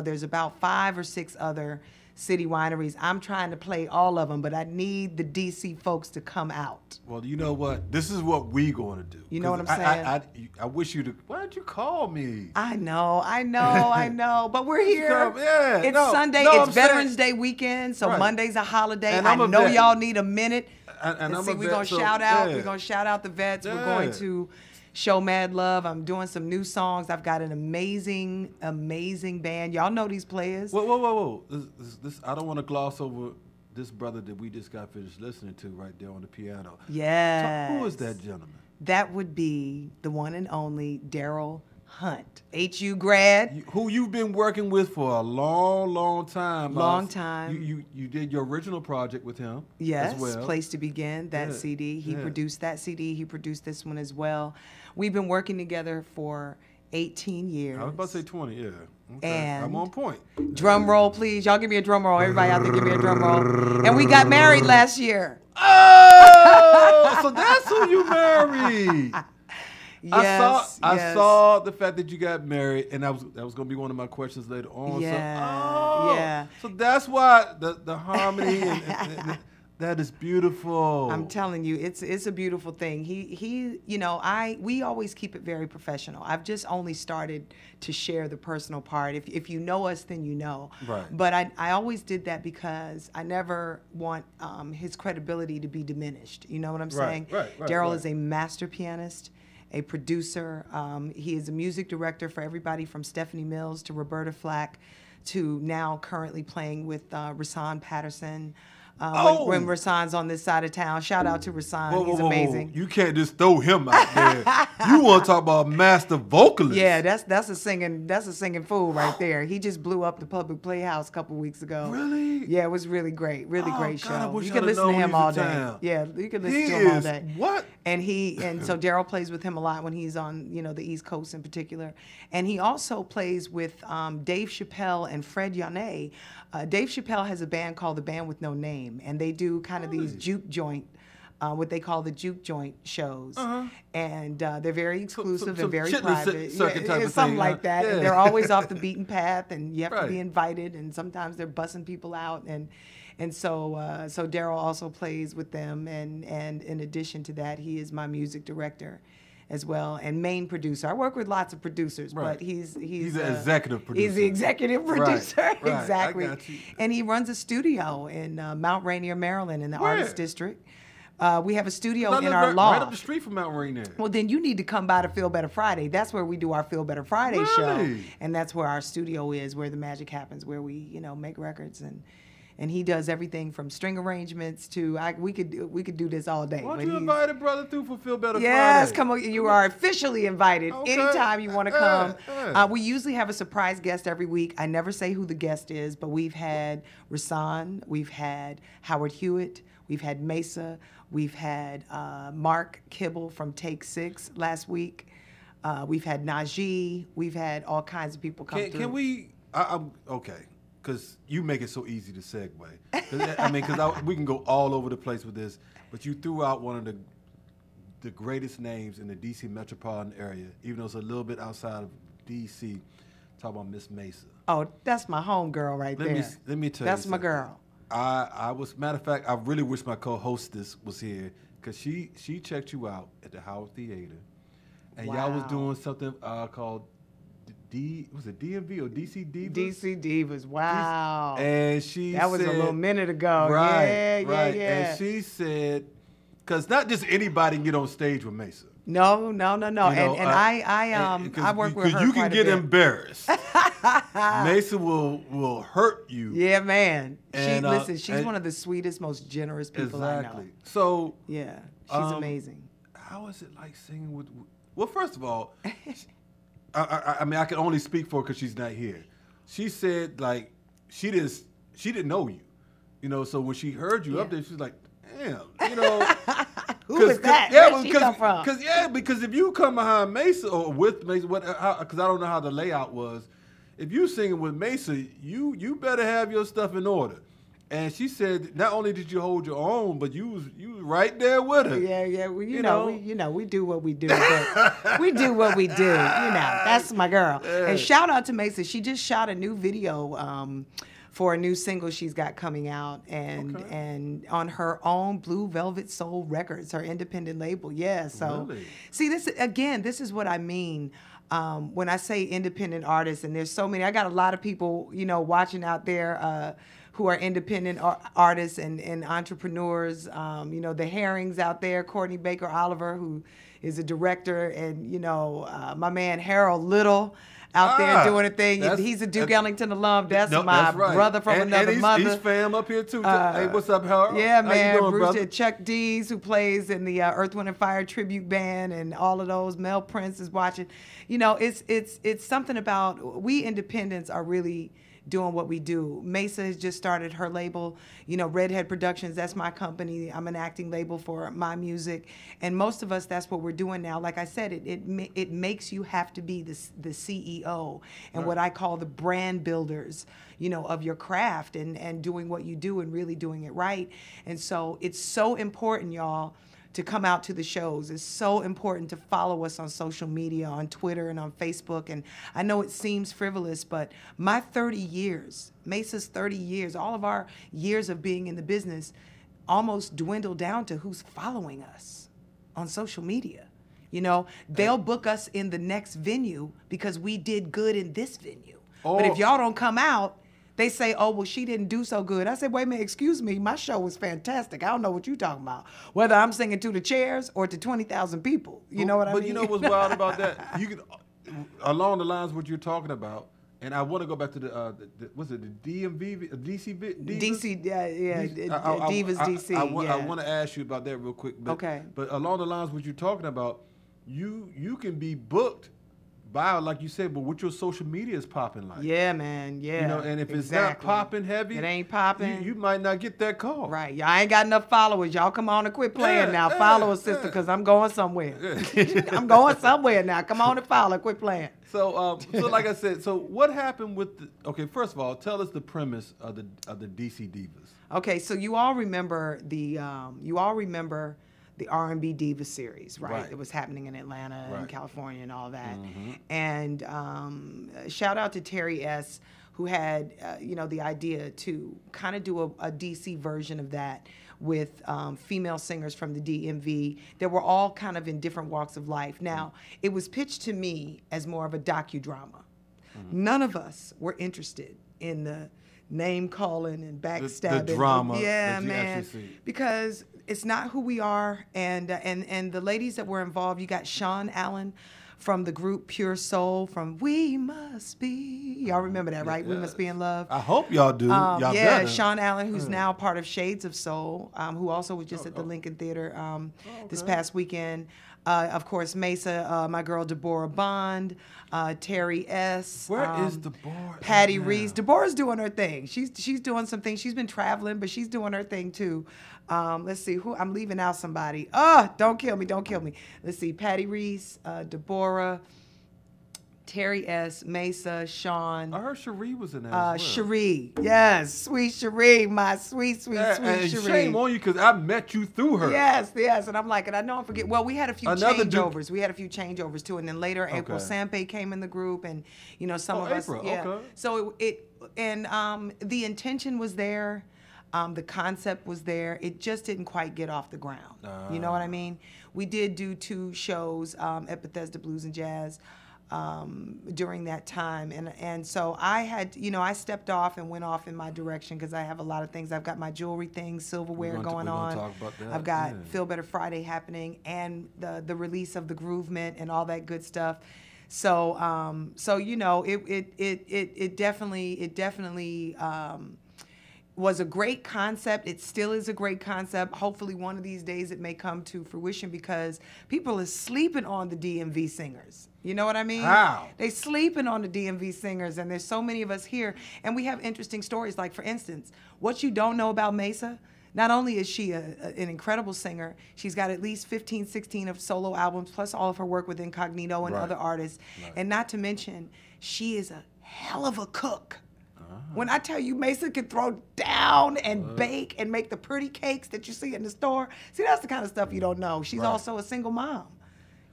There's about 5 or 6 other city wineries. I'm trying to play all of them, but I need the DC folks to come out. Well, you know what? This is what we going to do. You know what I'm 'Cause saying? I wish you to. Why did you call me? I know. But we're here. Yeah, It's no, Sunday. no, It's I'm saying- Veterans Day weekend, so Right. Monday's a holiday. And I I'm a know vet. y'all need a minute. And I'm see, a we're vet, gonna so, shout out. yeah. We're gonna shout out the vets. We're Yeah. going to show mad love. I'm doing some new songs. I've got an amazing band. Y'all know these players. Whoa. This I don't want to gloss over this brother that we just got finished listening to right there on the piano. Yes. Who is that gentleman? That would be the one and only Daryl Hunt, HU grad. Who you've been working with for a long time. Long time. You did your original project with him Yes, as well. Place to Begin, that Yeah, CD. He yeah. produced that CD. He produced this one as well. We've been working together for 18 years. I was about to say 20, yeah. Okay. And I'm on point. Drum roll, please. Y'all give me a drum roll. Everybody out there, give me a drum roll. And we got married last year. Oh, so that's who you married. Yes, I yes. saw the fact that you got married, and that was going to be one of my questions later on. Yeah, yeah. So that's why the harmony and that is beautiful. I'm telling you, it's a beautiful thing. We always keep it very professional. I've just only started to share the personal part. If you know us, then you know. Right. But I always did that because I never want his credibility to be diminished. You know what I'm saying? Right, Daryl right. is a master pianist, a producer. He is a music director for everybody from Stephanie Mills to Roberta Flack to now currently playing with Rasan Patterson. Oh. When Rasan's on this side of town, shout out to Rasan. Whoa, He's whoa, whoa. amazing. You can't just throw him out there. You want to talk about master vocalist? Yeah, that's a singing fool right there. He just blew up the Public Playhouse a couple weeks ago. Really? Yeah, it was really great. Really great God, I show. wish You I'd can have listen to known him he was all in day. town. Yeah, you can listen He to him all is day. what? And so Daryl plays with him a lot when he's on, the East Coast in particular. And he also plays with Dave Chappelle and Fred Yonnet. Dave Chappelle has a band called The Band With No Name, and they do kind of these juke joint, what they call the juke joint shows. And they're very exclusive and very private. Circuit type It's of something thing, like that. yeah. And they're always off the beaten path, and you have to Right. be invited, and sometimes they're bussing people out. And so Daryl also plays with them, and in addition to that, he is my music director as well, and main producer. I work with lots of producers, Right. but he's an executive producer. He's the executive Right, producer, right. I exactly. got you. And he runs a studio in Mount Rainier, Maryland, in the Where? Artist District. We have a studio I in live our right loft. up the street from Mount Rainier. Well, then you need to come by to Feel Better Friday. That's where we do our Feel Better Friday show, Really? and that's where our studio is, where the magic happens, where we make records, and he does everything from string arrangements to we could do this all day. Why but don't you he's- invite a brother through for Feel Better Yes, Friday? come on. You are officially invited Okay. anytime you want to Yeah, come. yeah. We usually have a surprise guest every week. I never say who the guest is, but we've had Rasan, we've had Howard Hewitt, we've had Mesa, we've had Mark Kibble from Take Six last week. We've had Najee. We've had all kinds of people come through. Can we? I'm okay. Because you make it so easy to segue. Because we can go all over the place with this, but you threw out one of the greatest names in the D.C. metropolitan area, even though it's a little bit outside of D.C. Talk about Miss Mesa. Oh, that's my home girl right there. Let me tell you That's my something. girl. Matter of fact, I really wish my co-hostess was here because she checked you out at the Howard Theater, and y'all was Wow. doing something called was it DMV or DC Divas? DC Divas. Wow. And she That was said, a little minute ago. Right, Yeah. And she said, because not just anybody can get on stage with Mesa. No. You know, I work with her you can quite a get bit. embarrassed. Mesa will hurt you. Yeah, man. And, She's one of the sweetest, most generous people I know. Exactly. So Yeah, she's amazing. how is it like singing with? Well, first of all, I mean I can only speak for her because she's not here. She said like she didn't know you, so when she heard you up there, she's like, damn, Who is that? Yeah, Where'd she come from? Because if you come behind Mesa or with Mesa, because I don't know how the layout was. If you singing with Mesa, you better have your stuff in order. And she said, not only did you hold your own, but you was right there with her. Yeah. Well, we do what we do. But we do what we do. That's my girl. Yeah. And shout out to Mesa. She just shot a new video for a new single she's got coming out, and on her own Blue Velvet Soul Records, her independent label. Yeah. So Really? see, this is what I mean. When I say independent artists, and there's so many, I got a lot of people, watching out there who are independent artists and entrepreneurs. The Herrings out there, Courtney Baker Oliver, who is a director, and my man Harold Little out there doing a thing. He's a Duke Ellington alum. That's my right. brother from another mother. He's fam up here too. Hey, what's up, Harold? Yeah, How man. you doing, Bruce brother? Chuck Dees, who plays in the Earth, Wind, and Fire tribute band, and all of those. Mel Prince is watching. It's something about we independents are really doing what we do. Mesa has just started her label, Redhead Productions. That's my company. I'm an acting label for my music, and most of us, that's what we're doing now. Like I said, it makes you have to be the CEO and what I call the brand builders, of your craft and doing what you do and really doing it right. And so it's so important, y'all, to come out to the shows. It's so important to follow us on social media, on Twitter and on Facebook. And I know it seems frivolous, but my 30 years, Mesa's 30 years, all of our years of being in the business almost dwindle down to who's following us on social media. They'll book us in the next venue because we did good in this venue. But if y'all don't come out, they say, oh, well, she didn't do so good. I said, wait a minute, excuse me. My show was fantastic. I don't know what you're talking about. Whether I'm singing to the chairs or to 20,000 people. You know what I mean? But you know what's wild about that? You can, along the lines of what you're talking about, And I want to go back to was it the DMV, DC, DC, yeah, Divas DC. I want to ask you about that real quick. But, Okay. But along the lines of what you're talking about, you can be booked by, like you said, but what your social media is popping like. Yeah, man. Yeah. You know, and if it's not popping heavy, it ain't popping. You might not get that call. Right. Y'all ain't got enough followers. Y'all come on and quit playing now. Follow us, sister, because I'm going somewhere. I'm going somewhere now. Come on and follow. Quit playing. So, like I said, so what happened with the? Okay, first of all, tell us the premise of the DC Divas. Okay, so you all remember the R&B Diva series, right? It was happening in Atlanta and California and all that. Mm-hmm. And shout out to Terry S., who had the idea to kind of do a DC version of that with female singers from the DMV that were all kind of in different walks of life. Now, it was pitched to me as more of a docudrama. Mm-hmm. None of us were interested in the name calling and backstabbing. The drama. Yeah, man. Because it's not who we are. And the ladies that were involved, you got Sean Allen from the group Pure Soul from We Must Be. Y'all remember that, right? We Must Be in Love. I hope y'all do. Y'all yeah, better. Sean Allen, who's now part of Shades of Soul, who also was just at the Lincoln Theater this past weekend. Of course, Mesa, my girl Deborah Bond, Terry S. Where is Deborah? Patty Reese. Deborah's doing her thing. She's doing some things. She's been traveling, but she's doing her thing too. Let's see who I'm leaving out. Somebody. Don't kill me! Don't kill me. Let's see. Patty Reese, Deborah, Terry S. Mesa, Sean. I heard Cherie was in that as well. Cherie, yes, sweet Cherie, my sweet Cherie. Shame on you, because I met you through her. Yes, and I'm like, and I know I'm forgetting. Well, we had a few changeovers. We had a few changeovers too, and then later April Sampe came in the group, and some of us. Yeah. Okay. So the intention was there. The concept was there. It just didn't quite get off the ground. You know what I mean? We did do 2 shows at Bethesda Blues and Jazz during that time, and so I had, I stepped off and went off in my direction because I have a lot of things. I've got my jewelry things, silverware going on. Talk about that. I've got Feel Better Friday happening, and the release of the Groovement and all that good stuff. So it definitely was a great concept. It still is a great concept. Hopefully one of these days it may come to fruition, because people are sleeping on the DMV singers. You know what I mean? How? They sleeping on the DMV singers, and there's so many of us here, and we have interesting stories. Like, for instance, what you don't know about Mesa, not only is she an incredible singer, she's got at least 15, 16 of solo albums, plus all of her work with Incognito and other artists. Right. And not to mention, she is a hell of a cook. When I tell you Mesa can throw down and bake and make the pretty cakes that you see in the store, see, that's the kind of stuff you don't know. She's also a single mom.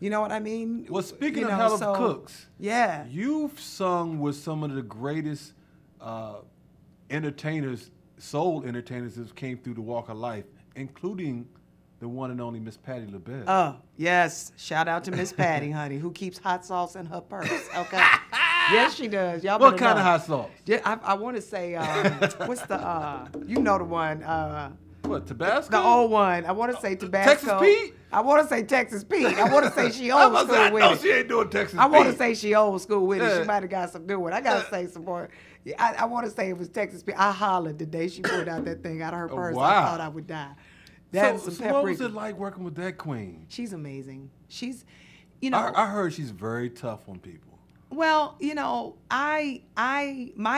You know what I mean? Well, speaking of hell of cooks, yeah, you've sung with some of the greatest entertainers, soul entertainers that came through the walk of life, including the one and only Miss Patti LaBelle. Oh, yes. Shout out to Miss Patti, honey, who keeps hot sauce in her purse. Okay. Yes, she does. Y'all what kind of hot sauce? Yeah, I want to say, what's the, you know the one. What, Tabasco? The old one. I want to say Tabasco. Texas Pete? I want to say Texas Pete. I want to say she old school with it. No, she ain't doing Texas Pete. I want to say she old school with it. She might have got some new one. I got to say some more. I want to say it was Texas Pete. I hollered the day she pulled out that thing out of her purse. Wow. I thought I would die. That's so what was it like working with that queen? She's amazing. She's, I heard she's very tough on people. Well, my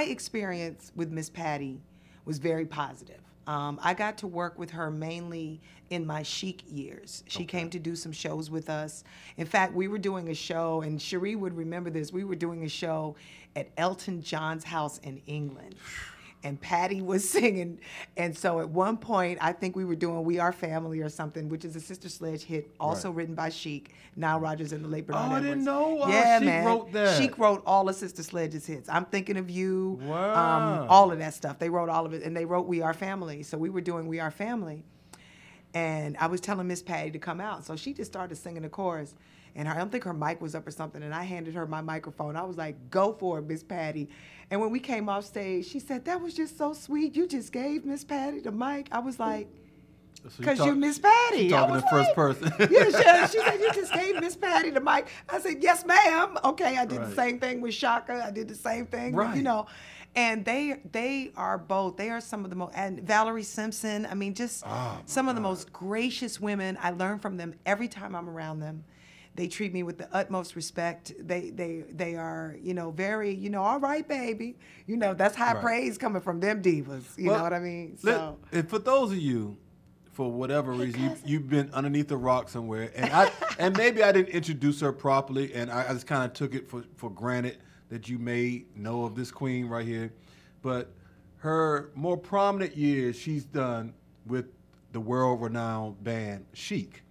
experience with Miss Patti was very positive. I got to work with her mainly in my Chic years. She came to do some shows with us. In fact, we were doing a show, and Cherie would remember this. We were doing a show at Elton John's house in England. And Patti was singing. And so at one point, I think we were doing We Are Family or something, which is a Sister Sledge hit, also written by Chic, Nile Rodgers and the late Bernard Edwards. I didn't know yeah, Chic wrote that. Chic wrote all of Sister Sledge's hits. I'm Thinking of You, wow. All of that stuff. They wrote all of it, and they wrote We Are Family. So we were doing We Are Family. And I was telling Miss Patti to come out. So she just started singing the chorus. And I don't think her mic was up or something, and I handed her my microphone. I was like, go for it, Miss Patti. And when we came off stage, she said, that was just so sweet. You just gave Miss Patti the mic. I was like, Because you Miss Patty. She's talking in first person. Yeah, she said, you just gave Miss Patty the mic. I said, yes, ma'am. Okay, I did the Right. same thing with Shaka. I did the same thing, with, Right. And they are both. They are some of the most, and Valerie Simpson. I mean, just some of the most gracious women. I learn from them every time I'm around them. They treat me with the utmost respect. They are, very, all right, baby. That's high Right. praise coming from them divas. You know what I mean? So. And for those of you, for whatever reason, you've been underneath a rock somewhere, and maybe I didn't introduce her properly, and I just kind of took it for granted that you may know of this queen right here. But her more prominent years she's done with the world-renowned band Chic,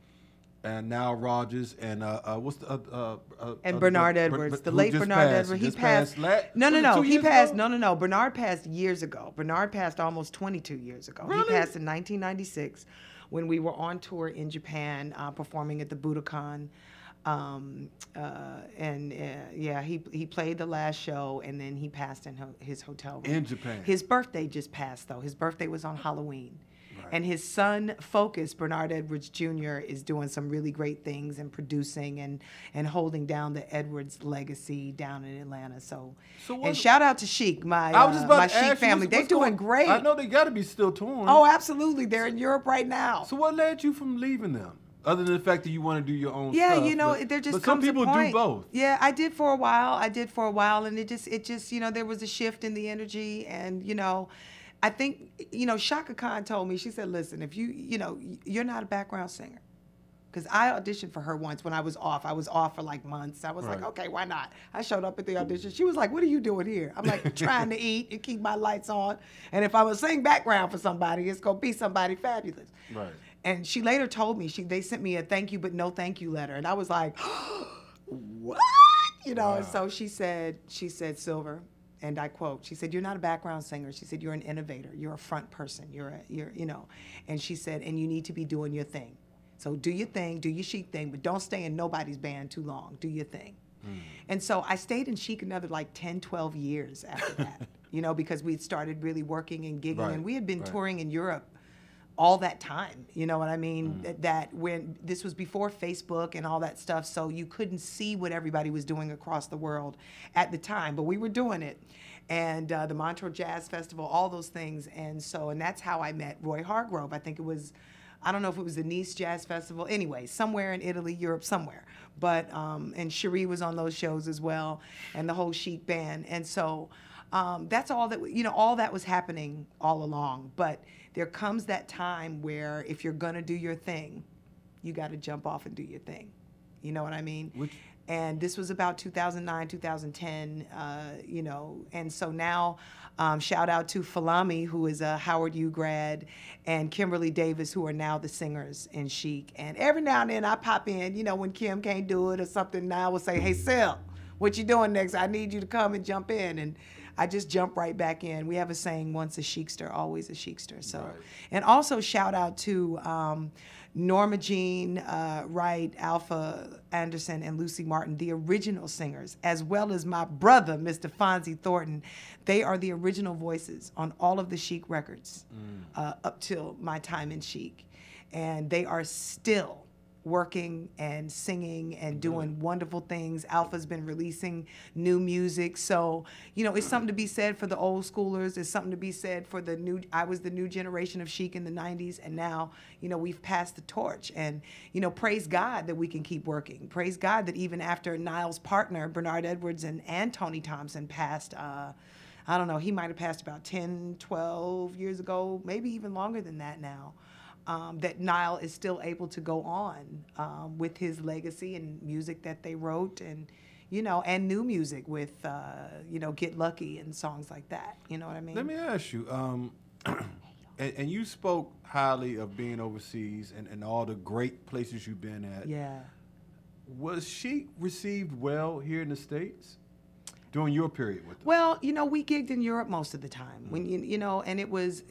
and Nile Rodgers, and what's the and Bernard Edwards, the late Bernard Edwards. He passed. No. He passed. No. Bernard passed years ago. Bernard passed almost 22 years ago. Really? He passed in 1996 when we were on tour in Japan, performing at the Budokan. He played the last show, and then he passed in his hotel room. In Japan. His birthday just passed, though. His birthday was on Halloween. Right. And his son, Focus, Bernard Edwards Jr., is doing some really great things and producing and holding down the Edwards legacy down in Atlanta. And shout out to Chic, my Chic family. They're doing great. I know they got to be still torn. Oh, absolutely. They're in Europe right now. So what led you from leaving them? Other than the fact that you want to do your own yeah, stuff. there just but some comes people a point. do both. Yeah, I did for a while, and it just there was a shift in the energy, and I think Shaka Khan told me, she said, listen, if you're not a background singer, because I auditioned for her once when I was off. I was off for like months. I was like, okay, why not? I showed up at the audition. She was like, what are you doing here? I'm like, trying to eat and keep my lights on, and if I was sing background for somebody, it's gonna be somebody fabulous. Right. And she later told me, they sent me a thank you but no thank you letter. And I was like, what? Wow. And so she said, Sylver, and I quote, she said, you're not a background singer. She said, you're an innovator. You're a front person. And she said, and you need to be doing your thing. So do your thing, do your Chic thing, but don't stay in nobody's band too long. Do your thing. And so I stayed in Chic another like 10, 12 years after that, because we'd started really working and gigging, and we had been touring in Europe all that time, you know what I mean? That when this was before Facebook and all that stuff, so you couldn't see what everybody was doing across the world at the time, but we were doing it. And the Montreux Jazz Festival, all those things. And that's how I met Roy Hargrove. I think it was, I don't know if it was the Nice Jazz Festival, anyway, somewhere in Italy, Europe, somewhere. But, and Cherie was on those shows as well, and the whole Chic band. And so that's all that, all that was happening all along. But there comes that time where if you're gonna do your thing, you gotta jump off and do your thing. You know what I mean? And this was about 2009, 2010, and so now shout out to Falami, who is a Howard U grad, and Kimberly Davis, who are now the singers in Chic. And every now and then I pop in, when Kim can't do it or something, now I will say, hey, Syl, what you doing next? I need you to come and jump in. And I just jump right back in. We have a saying, once a Chicster, always a Chicster. So, and also shout out to Norma Jean Wright, Alpha Anderson, and Lucy Martin, the original singers, as well as my brother, Mr. Fonzie Thornton. They are the original voices on all of the Chic records up till my time in Chic. And they are still working and singing and doing wonderful things. Alpha's been releasing new music. So, it's something to be said for the old schoolers. It's something to be said for I was the new generation of Chic in the 90s, and now, we've passed the torch. And, praise God that we can keep working. Praise God that even after Niall's partner, Bernard Edwards and Tony Thompson passed, I don't know, he might have passed about 10, 12 years ago, maybe even longer than that now. That Niall is still able to go on with his legacy and music that they wrote, and and new music with Get Lucky and songs like that. You know what I mean? Let me ask you, and you spoke highly of being overseas and all the great places you've been at. Yeah. Was Chic received well here in the States during your period with them? Well, we gigged in Europe most of the time. When and it was,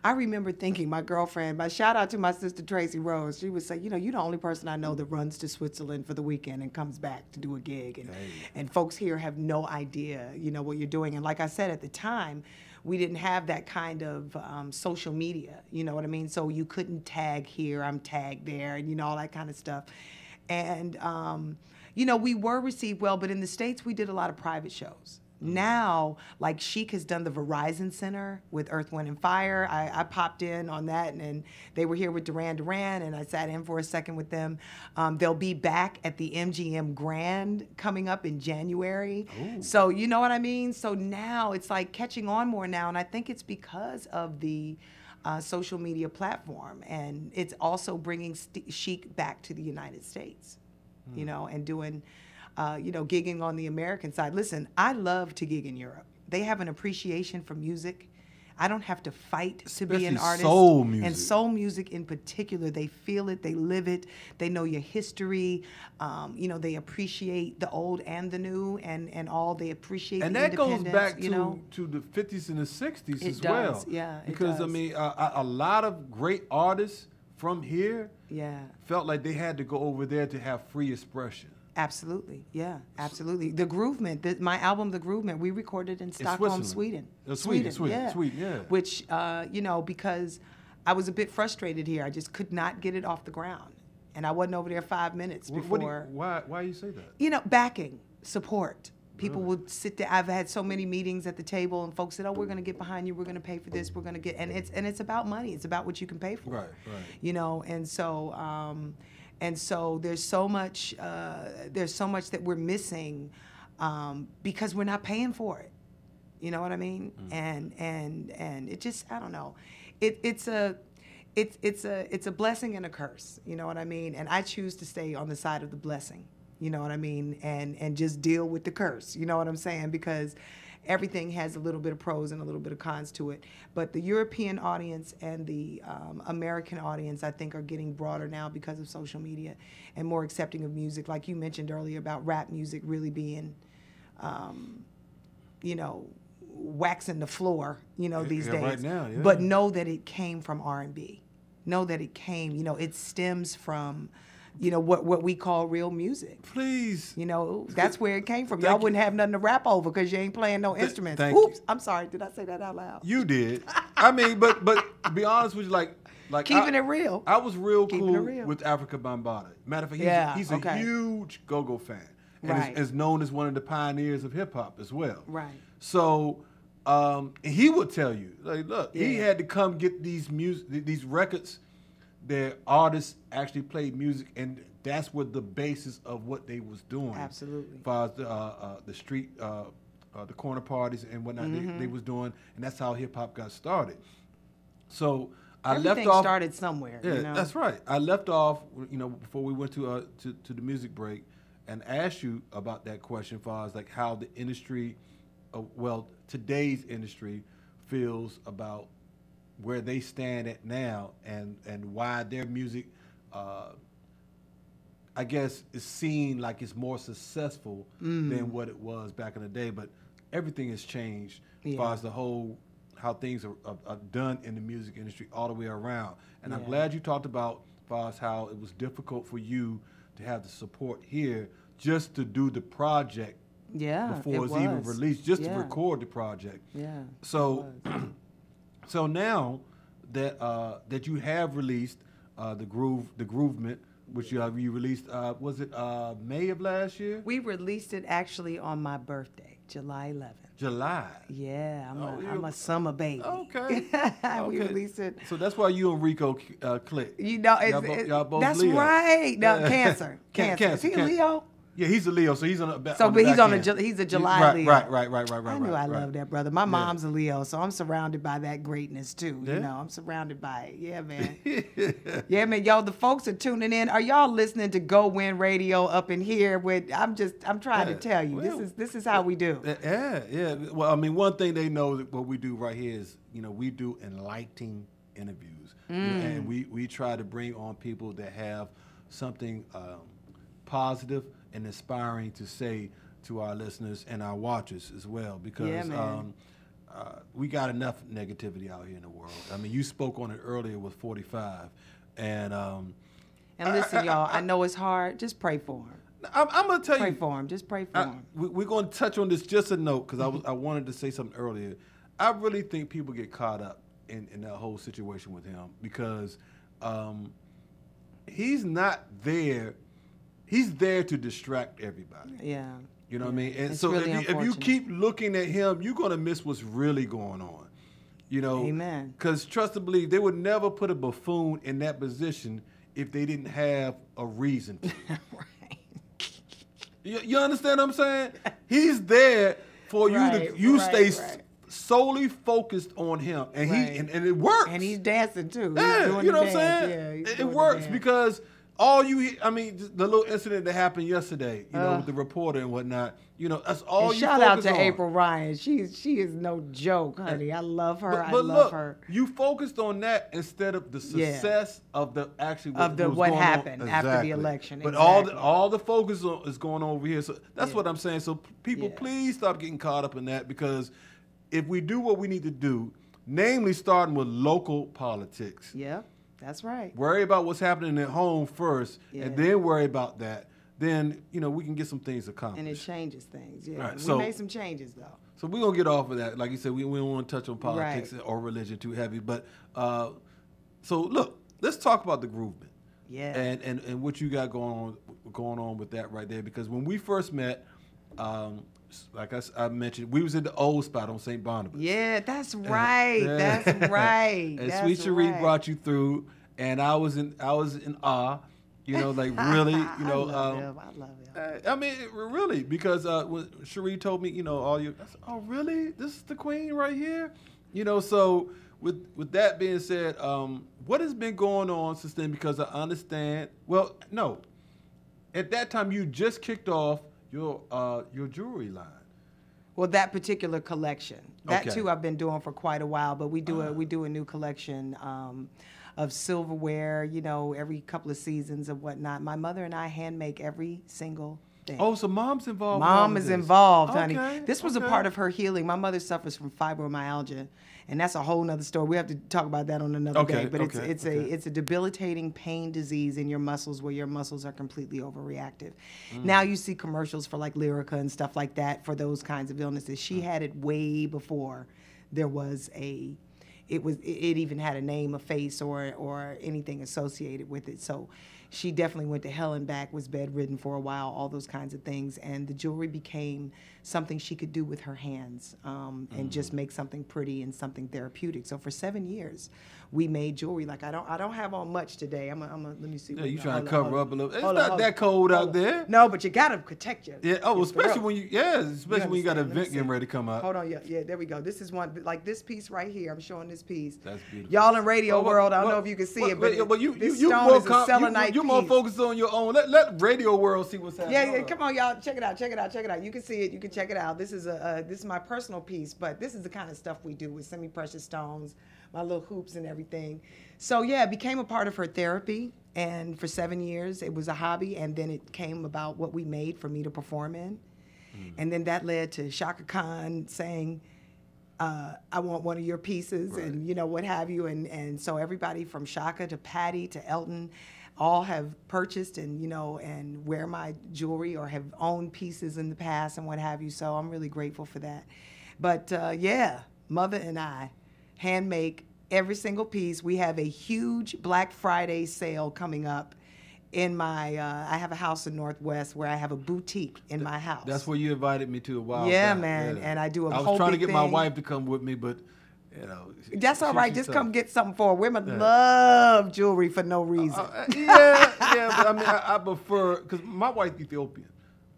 I remember thinking, my girlfriend, my shout out to my sister Tracy Rose, she would say, you're the only person I know that runs to Switzerland for the weekend and comes back to do a gig. And folks here have no idea, what you're doing. And like I said, at the time, we didn't have that kind of social media, you know what I mean? So you couldn't tag here, I'm tagged there, and, you know, all that kind of stuff. And, you know, we were received well, but in the States, we did a lot of private shows. Now, like Chic has done the Verizon Center with Earth, Wind, and Fire. I popped in on that, and they were here with Duran Duran, and I sat in for a second with them. They'll be back at the MGM Grand coming up in January. Ooh. So you know what I mean? So now it's like catching on more now, and I think it's because of the social media platform, and it's also bringing Chic back to the United States, you know, and doing... you know, gigging on the American side. Listen, I love to gig in Europe. They have an appreciation for music. I don't have to fight to be an artist. Soul music. And soul music in particular, they feel it, they live it, they know your history. You know, they appreciate the old and the new, and all. They appreciate and the that goes independence, back you know? to the 50s and the 60s It as does, well. yeah, it because does. I mean, a lot of great artists from here Yeah. felt like they had to go over there to have free expression. Absolutely, yeah, absolutely. The Groovement, my album, The Groovement, we recorded in Stockholm, Sweden. Sweden, yeah. Which, you know, because I was a bit frustrated here. I just could not get it off the ground. And I wasn't over there 5 minutes before. Why you say that? You know, backing, support. People would sit there. I've had so many meetings at the table, and folks said, "Oh, we're going to get behind you. We're going to pay for this. We're going to get," and it's about money. It's about what you can pay for. Right. You know, and so there's so much that we're missing because we're not paying for it. You know what I mean? And it just, I don't know. It's a blessing and a curse. You know what I mean? And I choose to stay on the side of the blessing. You know what I mean? And just deal with the curse. You know what I'm saying? Because everything has a little bit of pros and a little bit of cons to it. But the European audience and the American audience, I think, are getting broader now because of social media and more accepting of music. Like you mentioned earlier about rap music really being, you know, waxing the floor, you know, these days. Right now, yeah. But know that it came from R&B. Know that it came, you know, it stems from... you know, what we call real music. Please. You know, that's where it came from. Y'all wouldn't have nothing to rap over because you ain't playing no instruments. Oops, you. I'm sorry. Did I say that out loud? You did. I mean, but to be honest with you, like keeping it real. I was real cool with Africa Bambaataa. Matter of fact, he's a huge go-go fan. And is known as one of the pioneers of hip-hop as well. Right. So he would tell you, like, look, he had to come get these records. Their artists actually played music, and that's what the basis of what they was doing. Absolutely. As far as the street, the corner parties and whatnot, they was doing, and that's how hip hop got started. So Everything started somewhere. Yeah, you know? That's right. I left off, you know, before we went to the music break, and asked you about that question, as far as like how the industry, today's industry, feels about where they stand at now, and why their music, I guess, is seen like it's more successful than what it was back in the day. But everything has changed as far as the whole, how things are done in the music industry all the way around. And I'm glad you talked about as far as how it was difficult for you to have the support here just to do the project before it's even released, just to record the project. Yeah. So. So now that you have released the Groovement, which you released, was it May of last year? We released it actually on my birthday, July 11th. July. Yeah, I'm a summer baby. Okay. We released it. So that's why you and Rico click. You know, y'all both that's Leo. right. No, Cancer. Is he a Leo? Yeah, he's a Leo, so he's on a. So, but he's a July Leo. Right. I knew I love that brother. My mom's a Leo, so I'm surrounded by that greatness too. Yeah. You know, I'm surrounded by it. Yeah, man. Yeah, man. Y'all, the folks are tuning in. Are y'all listening to GoWIN Radio up in here? I'm trying to tell you, this is how we do. Yeah. Well, I mean, one thing they know that what we do right here is, you know, we do enlightening interviews, and we try to bring on people that have something positive and inspiring to say to our listeners and our watchers as well, because we got enough negativity out here in the world. I mean, you spoke on it earlier with 45, and listen, y'all, I know it's hard. Just pray for him. I'm gonna tell you, pray for him. Just pray for him. We're going to touch on this just a note, because I wanted to say something earlier. I really think people get caught up in that whole situation with him because he's not there. He's there to distract everybody. Yeah. You know what I mean? And It's so really if you unfortunate. keep looking at him, you're going to miss what's really going on. You know? Amen. Because trust and believe, they would never put a buffoon in that position if they didn't have a reason to. Right. You understand what I'm saying? He's there for you to stay solely focused on him, and and it works. And he's dancing too. Yeah, He's doing you know the what I'm dance. saying? Yeah, It works because all I mean, the little incident that happened yesterday, you know, with the reporter and whatnot, you know, that's all and you shout out focus to on. April Ryan. She is no joke, honey. I love her. But I love look, her. you focused on that instead of the success of the actually what happened after the Exactly. election. But Exactly. all the focus is going on over here. So that's Yeah. what I'm saying. So people, Yeah. please stop getting caught up in that because if we do what we need to do, namely starting with local politics, Yeah, that's right. worry about what's happening at home first, Yeah. and then worry about that. Then we can get some things accomplished. And it changes things. Yeah, Right, we so- made some changes though. So we're going to get off of that. Like you said, we don't want to touch on politics Right. or religion too heavy. But so look, let's talk about the groovement. Yeah. And what you got going on with that right there. Because when we first met, like I mentioned, we was in the old spot on St. Barnabas. Yeah, that's right. Yeah. That's right. And That's Sweet Cherie right. brought you through, and I was in awe. Like really, I love him. I love him. I mean, really, because when Cherie told me, all you, I said, oh, really? This is the queen right here? So with that being said, what has been going on since then? Because I understand, well, no. At that time, you just kicked off your jewelry line. Well, that particular collection, that Okay. too, I've been doing for quite a while. But we do a new collection of silverware. Every couple of seasons and whatnot. My mother and I hand make every single thing. Oh, so mom's involved. Mom in is this. involved, honey. Okay, This was a okay. part of her healing. My mother suffers from fibromyalgia, and that's a whole nother story. We have to talk about that on another Okay, day. But okay, it's a debilitating pain disease in your muscles where your muscles are completely overreactive. Now you see commercials for like Lyrica and stuff like that for those kinds of illnesses. She had it way before there was it even had a name, a face, or anything associated with it. So she definitely went to hell and back, was bedridden for a while, all those kinds of things. And the jewelry became something she could do with her hands and just make something pretty and something therapeutic. So for 7 years, we made jewelry. Like I don't have on much today. I'm let me see. Yeah, what- you no, trying hold to on, cover hold up a on. little. It's Hold on, not hold that on. cold Hold out on. there. No, but you gotta protect your. Yeah. Oh, your especially throat. when especially when you got an understand? Let me event getting see. ready to come up. Hold on, yeah, there we go. This is one, like this piece right here. I'm showing this piece. That's beautiful. Y'all in radio Oh, world, I don't know if you can see it, but this stone more is a selenite you more piece. focused on your own. Let radio world see what's happening. Yeah, Hold on. come on, y'all, check it out. You can see it. You can check it out. This is my personal piece, but this is the kind of stuff we do with semi-precious stones, my little hoops and everything. So yeah, it became a part of her therapy, and for 7 years it was a hobby, and then it came about what we made for me to perform in, and then that led to Shaka Khan saying, I want one of your pieces, Right. and what have you, and so everybody from Shaka to Patty to Elton all have purchased and and wear my jewelry or have owned pieces in the past and what have you. So I'm really grateful for that. But yeah, Mother and I hand make every single piece. We have a huge Black Friday sale coming up in my I have a house in Northwest where I have a boutique in my house. That's where you invited me to a while Yeah, back. man, and I do a I was whole trying to big get my thing. wife to come with me, but That's all right. she's Just tough. come get something for her. Women love jewelry for no reason. Yeah, but I mean, I prefer because my wife's Ethiopian.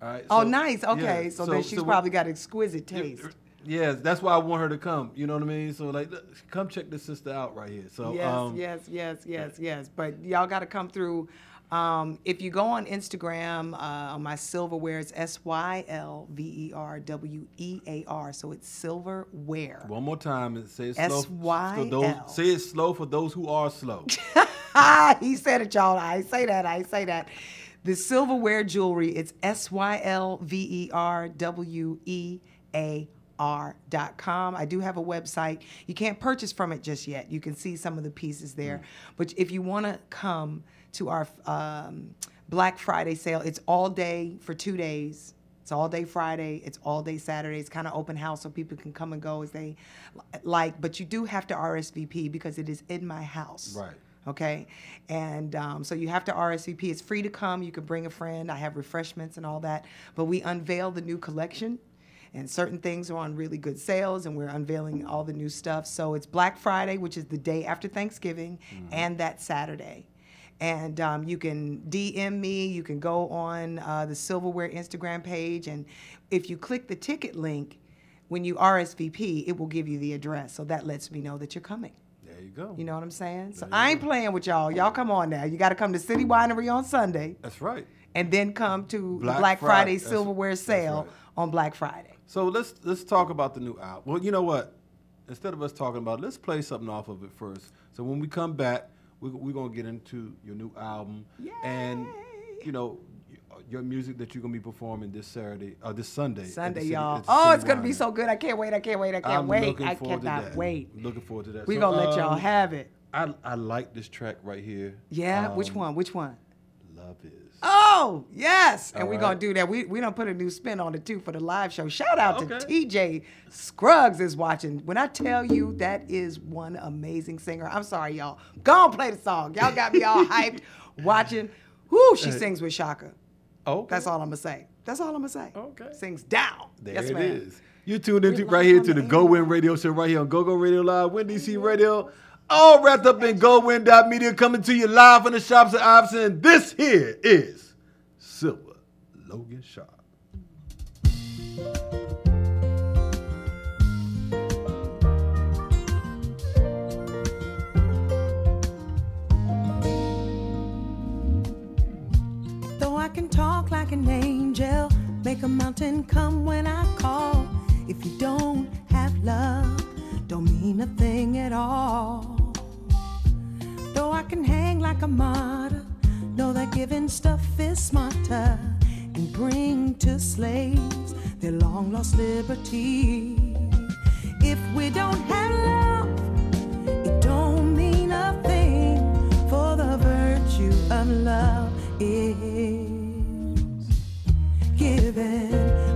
All right. Oh, so- nice. Okay, yeah, so then she's so probably got exquisite taste. Yes, that's why I want her to come. You know what I mean? So like, look, come check this sister out right here. So Yes. But y'all got to come through. If you go on Instagram, on my silverware, it's SYLVERWEAR. So it's silverware. One more time and say it slow. SYL. Say it slow for those who are slow. He said it, y'all. I say that. The silverware jewelry, it's SYLVERWEAR.com. I do have a website. You can't purchase from it just yet. You can see some of the pieces there. But if you want to come to our Black Friday sale, it's all day for 2 days. It's It's all day Friday. It's all day Saturday. It's kind of open house so people can come and go as they like. But you do have to RSVP because it is in my house. Right. Okay. And so you have to RSVP. It's free to come. You can bring a friend. I have refreshments and all that. But we unveil the new collection. And certain things are on really good sales, and we're unveiling all the new stuff. So it's Black Friday, which is the day after Thanksgiving, and that Saturday. And you can DM me. You can go on the Silverware Instagram page. And if you click the ticket link, when you RSVP, it will give you the address. So that lets me know that you're coming. There you go. You know what I'm saying? So I ain't playing with y'all. Y'all come on now. You got to come to City Winery on Sunday. That's right. And then come to the Black Friday Silverware sale on Black Friday. So let's talk about the new album. Well, you know what? Instead of us talking about it, let's play something off of it first. So when we come back, we're going to get into your new album. Yay. And, you know, your music that you're going to be performing this Sunday. Sunday, y'all. Oh, it's going to be so good. I can't wait. I cannot wait. I cannot wait. I'm looking forward to that. We're going to let y'all have it. I like this track right here. Yeah? Which one? Love Is. Oh, yes. And we're right. going to do that. We done put a new spin on it, too, for the live show. Shout out to TJ Scruggs is watching. When I tell you that is one amazing singer, I'm sorry, y'all. Go on, play the song. Y'all got me all hyped watching. Whoo, she sings with Shaka. Okay. That's all I'm going to say. Okay. Sings down. There yes, it ma'am. is. You tuned into right here to the GoWIN radio show right here on GoGo Radio Live, Win DC Radio. All wrapped up in GoWIN.media, coming to you live from the shops at Iverson. And this here is Sylver, Logan Sharp. Though I can talk like an angel, make a mountain come when I call. If you don't have love, don't mean a thing at all. Though I can hang like a martyr, know that giving stuff is smarter, and bring to slaves their long lost liberty. If we don't have love, it don't mean a thing, for the virtue of love is giving,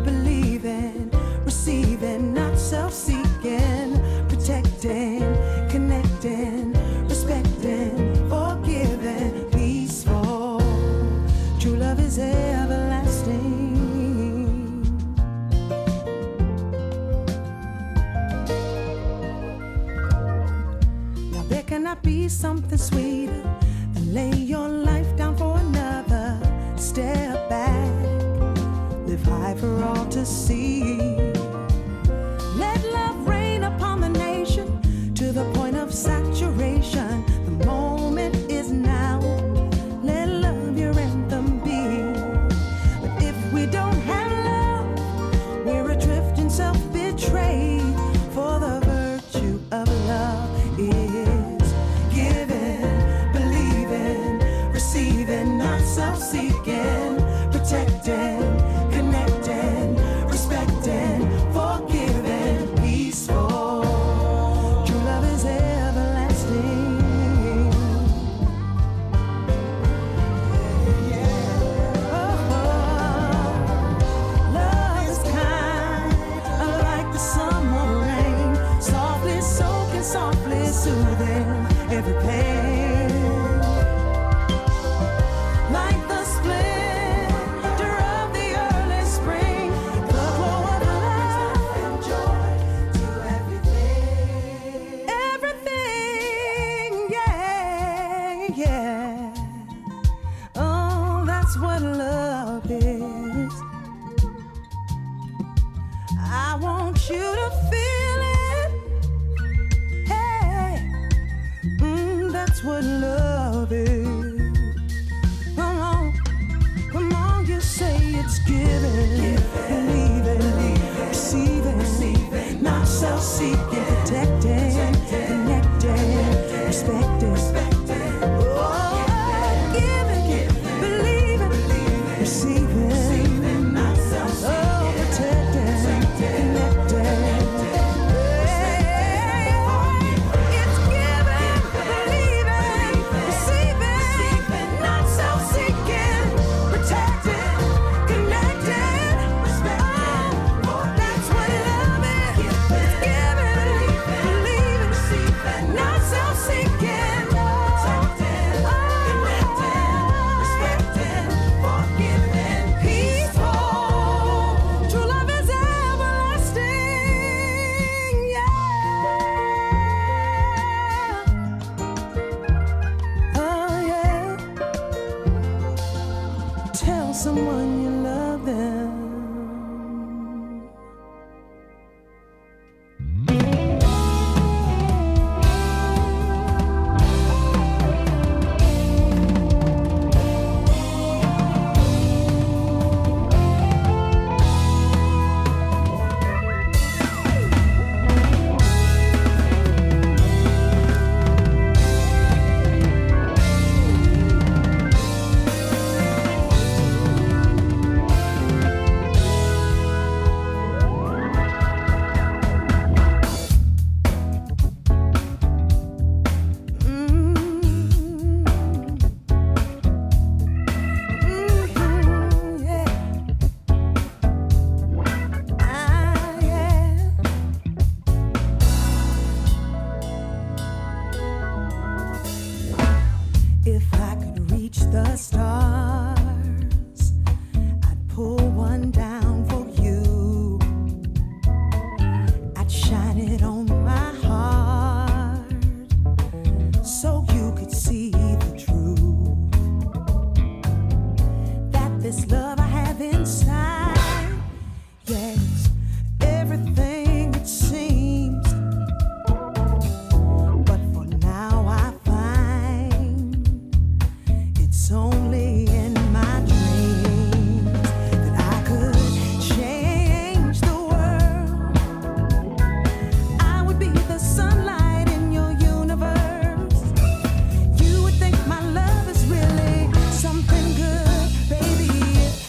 believing, receiving, not self-seeking, protecting, connecting, respecting, forgiving, peaceful. True love is everlasting. Now there cannot be something sweeter than lay your life down for another. Step back, live high for all to see. Let love reign upon the nation to the point of saturation. The moment is now. Let love your anthem be. But if we don't have love, we're adrift in self-betrayed. For the virtue of love is giving, believing, receiving, not self-seeking, protecting, connecting, respecting, forgiving, peaceful. True love is everlasting. Love is kind, like the summer rain, softly soaking, softly soothing every pain. Like the splendor of the early spring, the glow of love and joy to everything. Everything, yeah, yeah. Oh, that's what love is. I want you to feel it. Hey, that's what love is. Come on, you say it's giving, believing, receiving, not self-seeking, protecting, connecting, respecting. Oh, giving, believing, tell someone you love them. Something good, baby.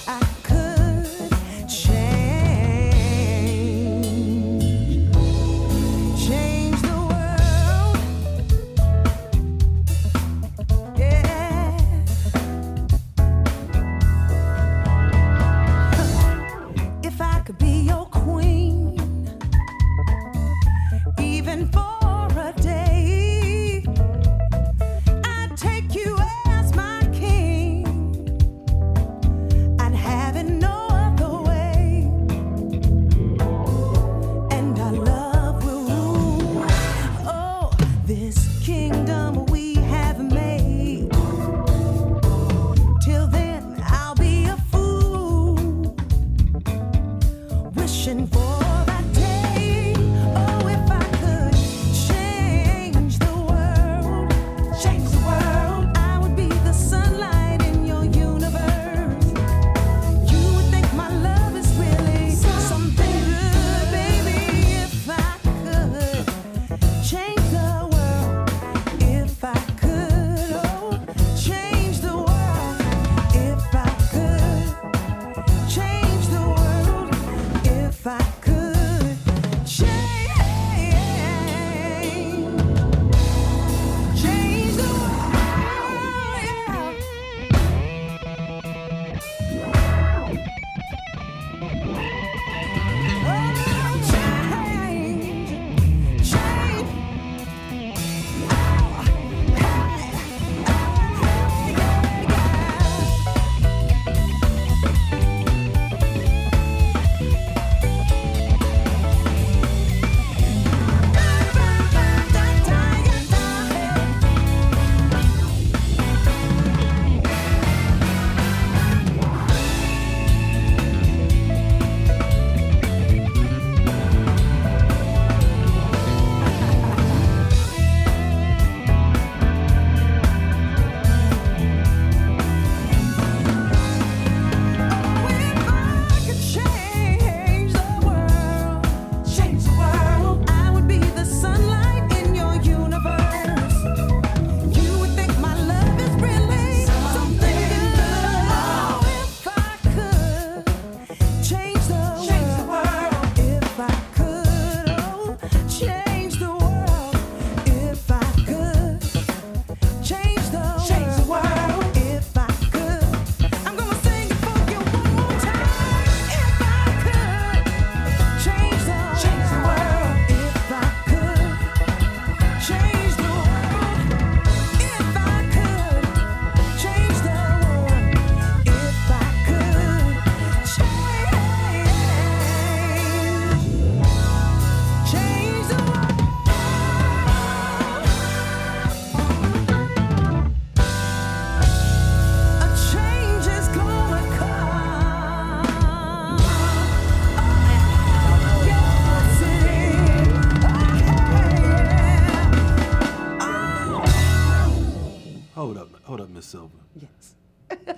Sylver. Yes.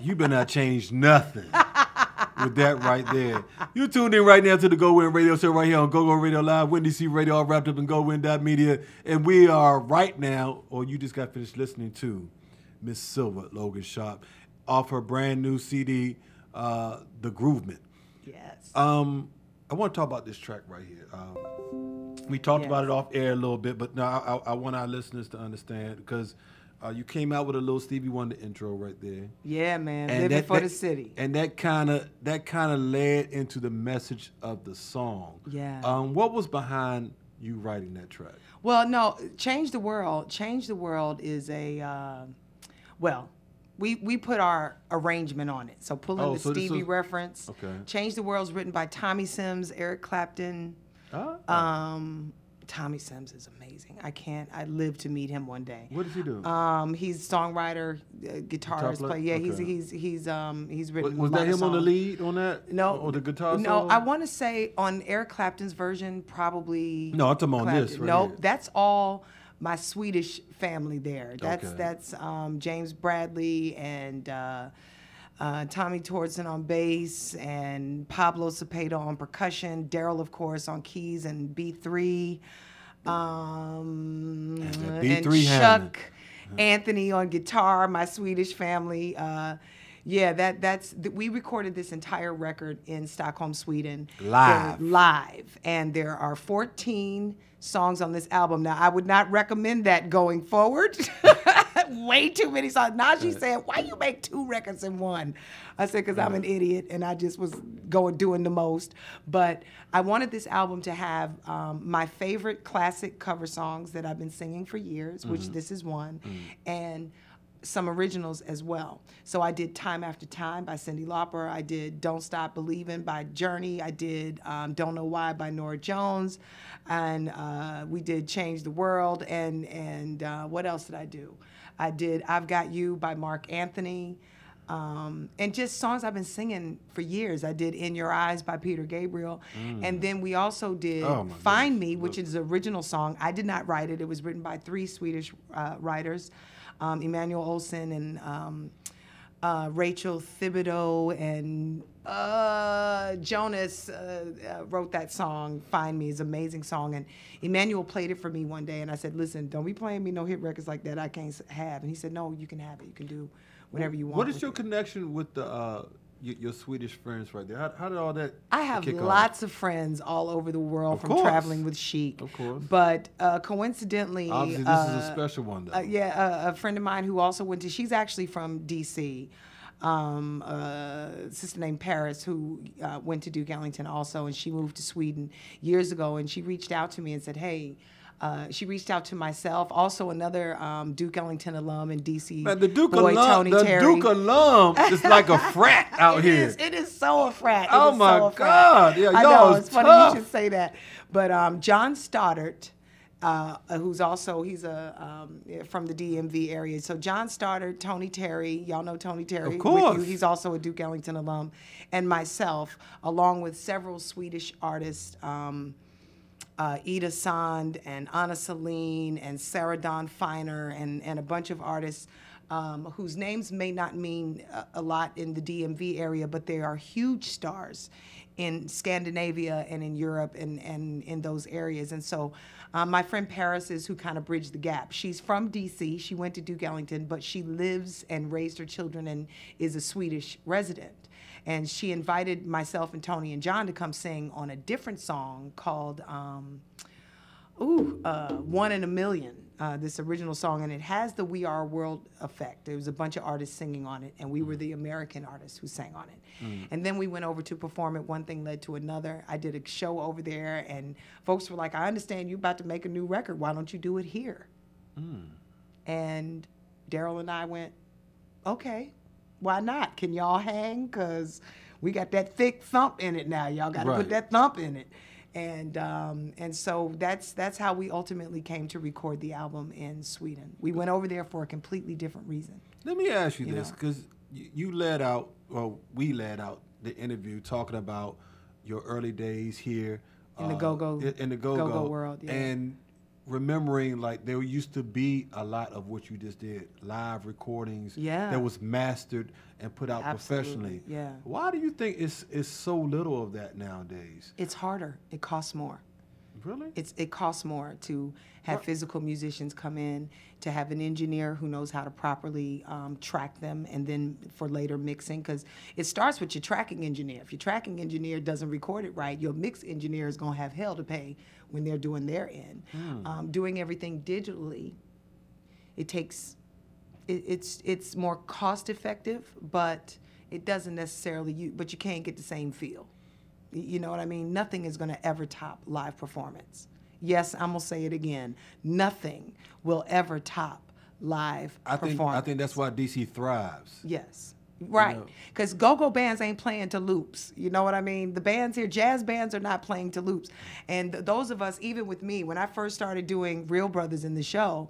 You better not change nothing with that right there. You tuned in right now to the GoWIN Radio Show right here on GoGo Radio Live, Win DC Radio, all wrapped up in GoWin.media. And we are right now, or you just got finished listening to Miss Sylver, Logan Sharp, off her brand new CD, The Groovement. Yes. I want to talk about this track right here. We talked about it off air a little bit, but no, I want our listeners to understand because you came out with a little Stevie Wonder intro right there. Yeah, man. And Living for the city. And that kind of led into the message of the song. Yeah. What was behind you writing that track? Well, no, Change the World. Change the World is a, we put our arrangement on it. So pulling the Stevie reference. Okay. Change the World's written by Tommy Sims, Eric Clapton. Tommy Sims is amazing. I live to meet him one day. What does he do? He's songwriter, guitarist, player. Yeah, okay. he's written. Was a lot that of him on the songs. lead on that? No, or the guitar solo? No, I want to say on Eric Clapton's version, probably. No, I'm talking on this. Right no, here. that's all my Swedish family there. Okay. That's James Bradley and Tommy Tortzen on bass and Pablo Cepeda on percussion. Daryl, of course, on keys and B3. B3 and Chuck Anthony on guitar. My Swedish family. We recorded this entire record in Stockholm, Sweden. Live. And there are 14 songs on this album. Now, I would not recommend that going forward. Way too many songs. Najee said, why you make 2 records in one? I said, because I'm an idiot and I just was doing the most. But I wanted this album to have my favorite classic cover songs that I've been singing for years, which this is one, and some originals as well. So I did Time After Time by Cyndi Lauper. I did Don't Stop Believin' by Journey. I did Don't Know Why by Norah Jones. And we did Change the World. And what else did I do? I did I've Got You by Mark Anthony. And just songs I've been singing for years. I did In Your Eyes by Peter Gabriel. And then we also did Find Me, which is an original song. I did not write it. It was written by 3 Swedish writers. Emmanuel Olsen and Rachel Thibodeau and Jonas wrote that song, Find Me. It's an amazing song. And Emmanuel played it for me one day, and I said, listen, don't be playing me no hit records like that I can't have. And he said, no, you can have it. You can do whatever you want. What is your connection with the your Swedish friends right there? How did all that I have kick lots off? of friends all over the world Of from course. traveling with Chic. Of course. But coincidentally... Obviously, this is a special one, though. A friend of mine who also went to... She's actually from D.C., a sister named Paris who went to Duke Ellington also, and she moved to Sweden years ago, and she reached out to me and said, hey... she reached out to myself, also another Duke Ellington alum in D.C. Man, the Duke boy, alum, Tony the Terry. Duke alum is like a frat out here. It is so a frat. Oh, my God. Yeah, I y'all know, is it's funny tough. you should say that. But John Stoddart, who's also, he's from the DMV area. So John Stoddart, Tony Terry, y'all know Tony Terry. Of course. With you. He's also a Duke Ellington alum. And myself, along with several Swedish artists, Ida Sand and Anna Celine and Sarah Dawn Finer and a bunch of artists whose names may not mean a lot in the DMV area, but they are huge stars in Scandinavia and in Europe and in those areas. And so my friend Paris is who kind of bridged the gap. She's from D.C. She went to Duke Ellington, but she lives and raised her children and is a Swedish resident. And she invited myself and Tony and John to come sing on a different song called One in a Million, this original song. And it has the We Are World effect. There was a bunch of artists singing on it, and we were the American artists who sang on it. And then we went over to perform it. One thing led to another. I did a show over there, and folks were like, I understand you're about to make a new record. Why don't you do it here? And Daryl and I went, okay. Why not? Can y'all hang? Because we got that thick thump in it now. Y'all got to put that thump in it. And so that's how we ultimately came to record the album in Sweden. We went over there for a completely different reason. Let me ask you this, because you led out, or we led out the interview talking about your early days here. In the go-go in the go-go world, yeah. And remembering like there used to be a lot of what you just did, live recordings that was mastered and put out professionally. Yeah. Why do you think it's so little of that nowadays? It's harder. It costs more. Really? It costs more to have physical musicians come in, to have an engineer who knows how to properly track them, and then for later mixing, because it starts with your tracking engineer. If your tracking engineer doesn't record it right, your mix engineer is going to have hell to pay when they're doing their end. Doing everything digitally, it's more cost effective, but it doesn't necessarily, but you can't get the same feel. You know what I mean? Nothing is going to ever top live performance. Yes, I'm going to say it again. Nothing will ever top live performance. I think that's why DC thrives. Yes. Right. Because go-go bands ain't playing to loops. You know what I mean? The bands here, jazz bands are not playing to loops. And those of us, even with me, when I first started doing Real Brothers in the show,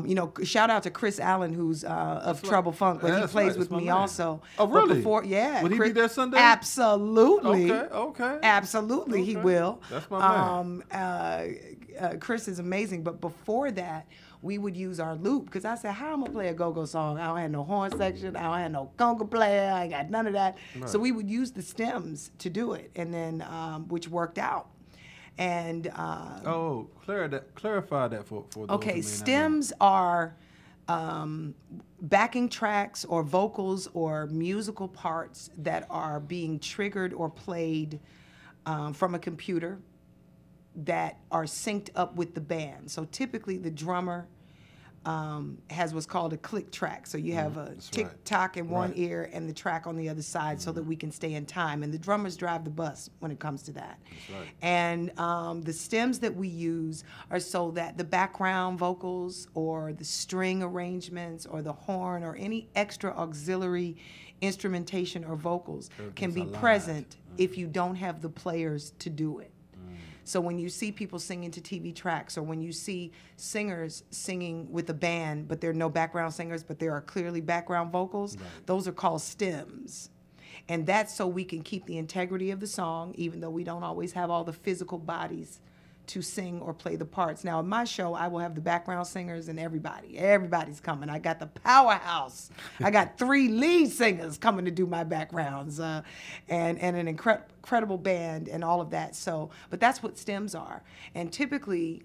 you know, shout out to Chris Allen, who's of Trouble Funk, but he plays with me also. Oh, really? But before, yeah. Will he be there Sunday? Absolutely. Okay. Absolutely, he will. That's my man. Chris is amazing, but before that, we would use our loop, because I said, how am I gonna play a go-go song? I don't have no horn section, I don't have no conga player, I ain't got none of that. Right. So we would use the stems to do it, and then which worked out. And clarify that for those okay, stems are backing tracks or vocals or musical parts that are being triggered or played from a computer that are synced up with the band. So typically the drummer has what's called a click track. So you have a tick-tock in one ear and the track on the other side so that we can stay in time. And the drummers drive the bus when it comes to that. That's right. And the stems that we use are so that the background vocals or the string arrangements or the horn or any extra auxiliary instrumentation or vocals can be present if you don't have the players to do it. So when you see people singing to TV tracks, or when you see singers singing with a band, but there are no background singers, but there are clearly background vocals, those are called stems. And that's so we can keep the integrity of the song, even though we don't always have all the physical bodies to sing or play the parts. Now, in my show, I will have the background singers and everybody. Everybody's coming. I got the powerhouse. I got 3 lead singers coming to do my backgrounds, and an incredible band and all of that. So, but that's what stems are. And typically,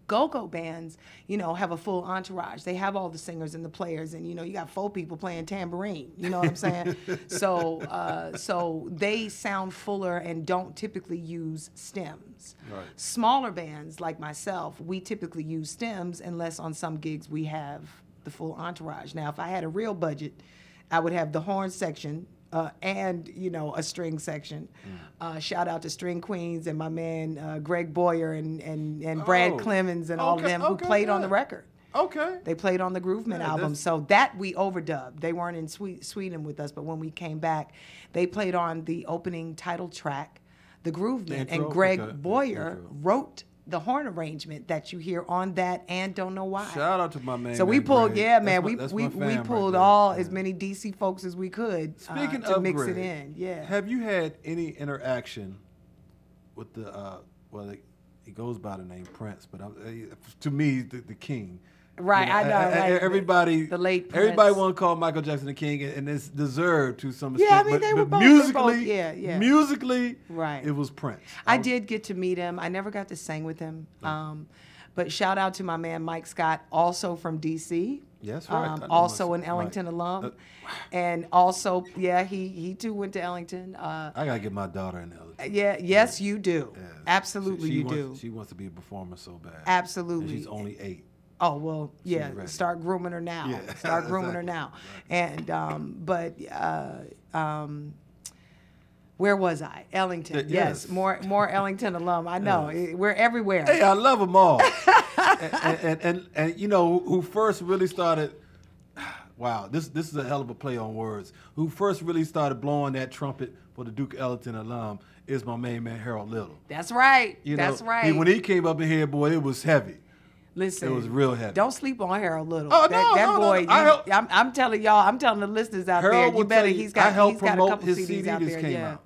go-go bands, you know, have a full entourage. They have all the singers and the players, and, you know, you got 4 people playing tambourine. You know what I'm saying? So they sound fuller and don't typically use stems. Right. Smaller bands like myself, we typically use stems unless on some gigs we have the full entourage. Now, if I had a real budget, I would have the horn section, and, you know, a string section. Shout out to String Queens and my man Greg Boyer and Brad Clemens and all of them who played on the record. Okay. They played on the Grooveman album. So that we overdubbed. They weren't in Sweden with us, but when we came back, they played on the opening title track, the Grooveman. And Greg Boyer wrote the horn arrangement that you hear on that and Don't Know Why. Shout out to my man. So we pulled, Greg. We pulled as many DC folks as we could to mix it in. Yeah. Have you had any interaction with the he goes by the name Prince, but to me the king. Right, you know, I know. Right. Everybody, the late Prince. Everybody want to call Michael Jackson the king, and it's deserved to some extent. Yeah, I mean, they were both. Musically, right. It was Prince. I did get to meet him. I never got to sing with him. But shout out to my man Mike Scott, also from DC. Yes, right. Also an Ellington alum, and also he too went to Ellington. I gotta get my daughter in Ellington. Yes, you do. Yeah. Absolutely, you do. She wants to be a performer so bad. Absolutely. And she's only 8. Oh, well, yeah, start grooming her now. Yeah. Start grooming her now. And, where was I? Ellington. Yes. More Ellington alum. I know. We're everywhere. Hey, I love them all. and you know, who first really started, wow, this is a hell of a play on words. Who first really started blowing that trumpet for the Duke Ellington alum is my main man, Harold Little. That's right. That's right. When he came up in here, boy, it was heavy. Listen, it was real heavy. Don't sleep on Harold Little. Oh, that boy. I'm telling y'all. I'm telling the listeners out there. You better. He's got a couple CDs out there. Yeah.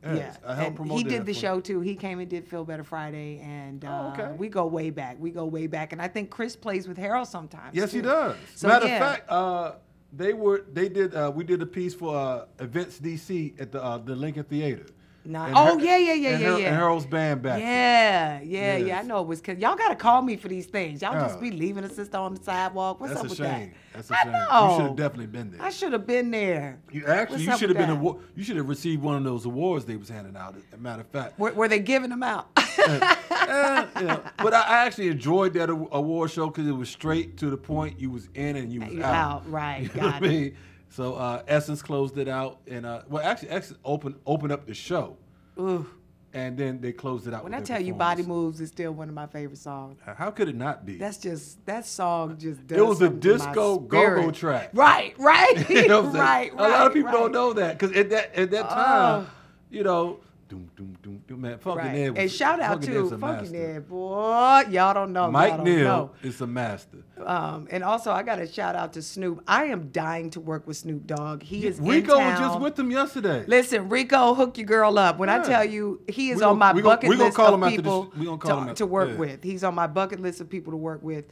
Yes, Yeah, I helped and promote he that did the for- show too. He came and did Feel Better Friday, and okay. we go way back. We go way back, and I think Chris plays with Harold sometimes. Yes, he too. does. So, Matter yeah. of fact, we did a piece for Events DC at the Lincoln Theater. Nice. And Oh, Har- yeah. And Harold's band back. Yeah. Yes. I know it was because y'all gotta call me for these things. Y'all just Oh. be leaving a sister on the sidewalk. What's That's up a with shame. that? That's a I shame. know. You should have definitely been there. I should have been there. You actually, What's you up should have with been. that? You should have received one of those awards they was handing out. As a matter of fact, Were they giving them out? yeah. But I actually enjoyed that award show because it was straight to the point. You was in and you was You out. out, right? You know what Got I it. mean? So Essence closed it out, and Essence opened up the show, Ooh. and then they closed it out. When with I their tell you, "Body performance. Moves" is still one of my favorite songs. How could it not be? That song just does It was a something to my disco go-go spirit. track. Right. You know what I'm saying? right. A lot of people right. don't know that because at that time, Oh. you know, doom, man, Funky Right. Ned was, And shout out Funky to Ned's a Funky master. Ned, boy. Y'all don't know. Mike y'all don't Neal know. is a master. And also, I got to shout out to Snoop. I am dying to work with Snoop Dogg. He is Rico in was town. just with him yesterday. Listen, Rico, hook your girl up. When I Yeah. tell you, he is We on gon- my we gon- bucket we gon' list call of him after the people sh- we gonna call him to after- work yeah. with. He's on my bucket list of people to work with.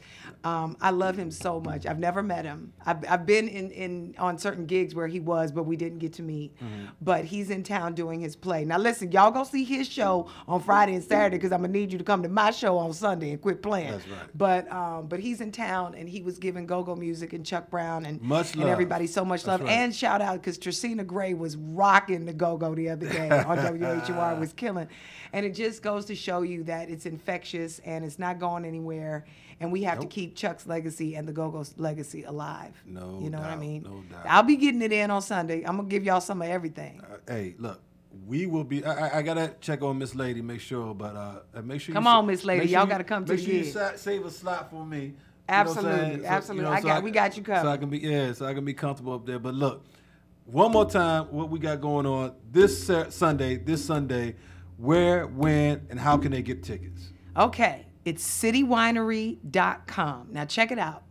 I love him so much. I've never met him. I've been in on certain gigs where he was, but we didn't get to meet. Mm-hmm. But he's in town doing his play. Now listen, y'all go see his show on Friday and Saturday because I'm gonna need you to come to my show on Sunday and quit playing. That's right. But he's in town and he was giving go-go music and Chuck Brown and Much and love. everybody so much That's love. right. And shout out because Tracina Gray was rocking the go-go the other day on WHUR, was killing. And it just goes to show you that it's infectious and it's not going anywhere. And we have to Nope. keep Chuck's legacy and the go-go's legacy alive. No You know what I doubt, mean? no doubt. I'll be getting it in on Sunday. I'm going to give y'all some of everything. Hey, look, we will be. I gotta check on Miss Lady, make sure, but make sure. Come you on, Miss Lady, make sure y'all you- gotta come to make the sure you gig. save a slot for me. You know what I'm Absolutely, saying? absolutely. We got you covered. So I can be so I can be comfortable up there. But look, one more time, what we got going on this Sunday, where, when, and how can they get tickets? Okay, it's citywinery.com. Now check it out.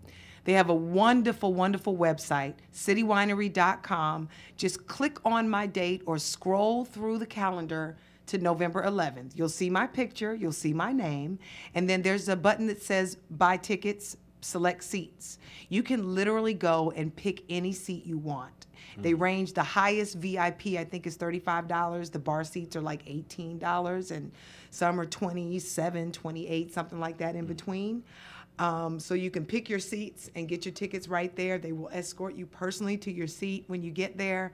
They have a wonderful, wonderful website, citywinery.com. Just click on my date or scroll through the calendar to November 11th. You'll see my picture, you'll see my name, and then there's a button that says buy tickets, select seats. You can literally go and pick any seat you want. They range, the highest VIP I think is $35. The bar seats are like $18 and some are $27, $28, something like that in between. So you can pick your seats and get your tickets right there. They will escort you personally to your seat when you get there.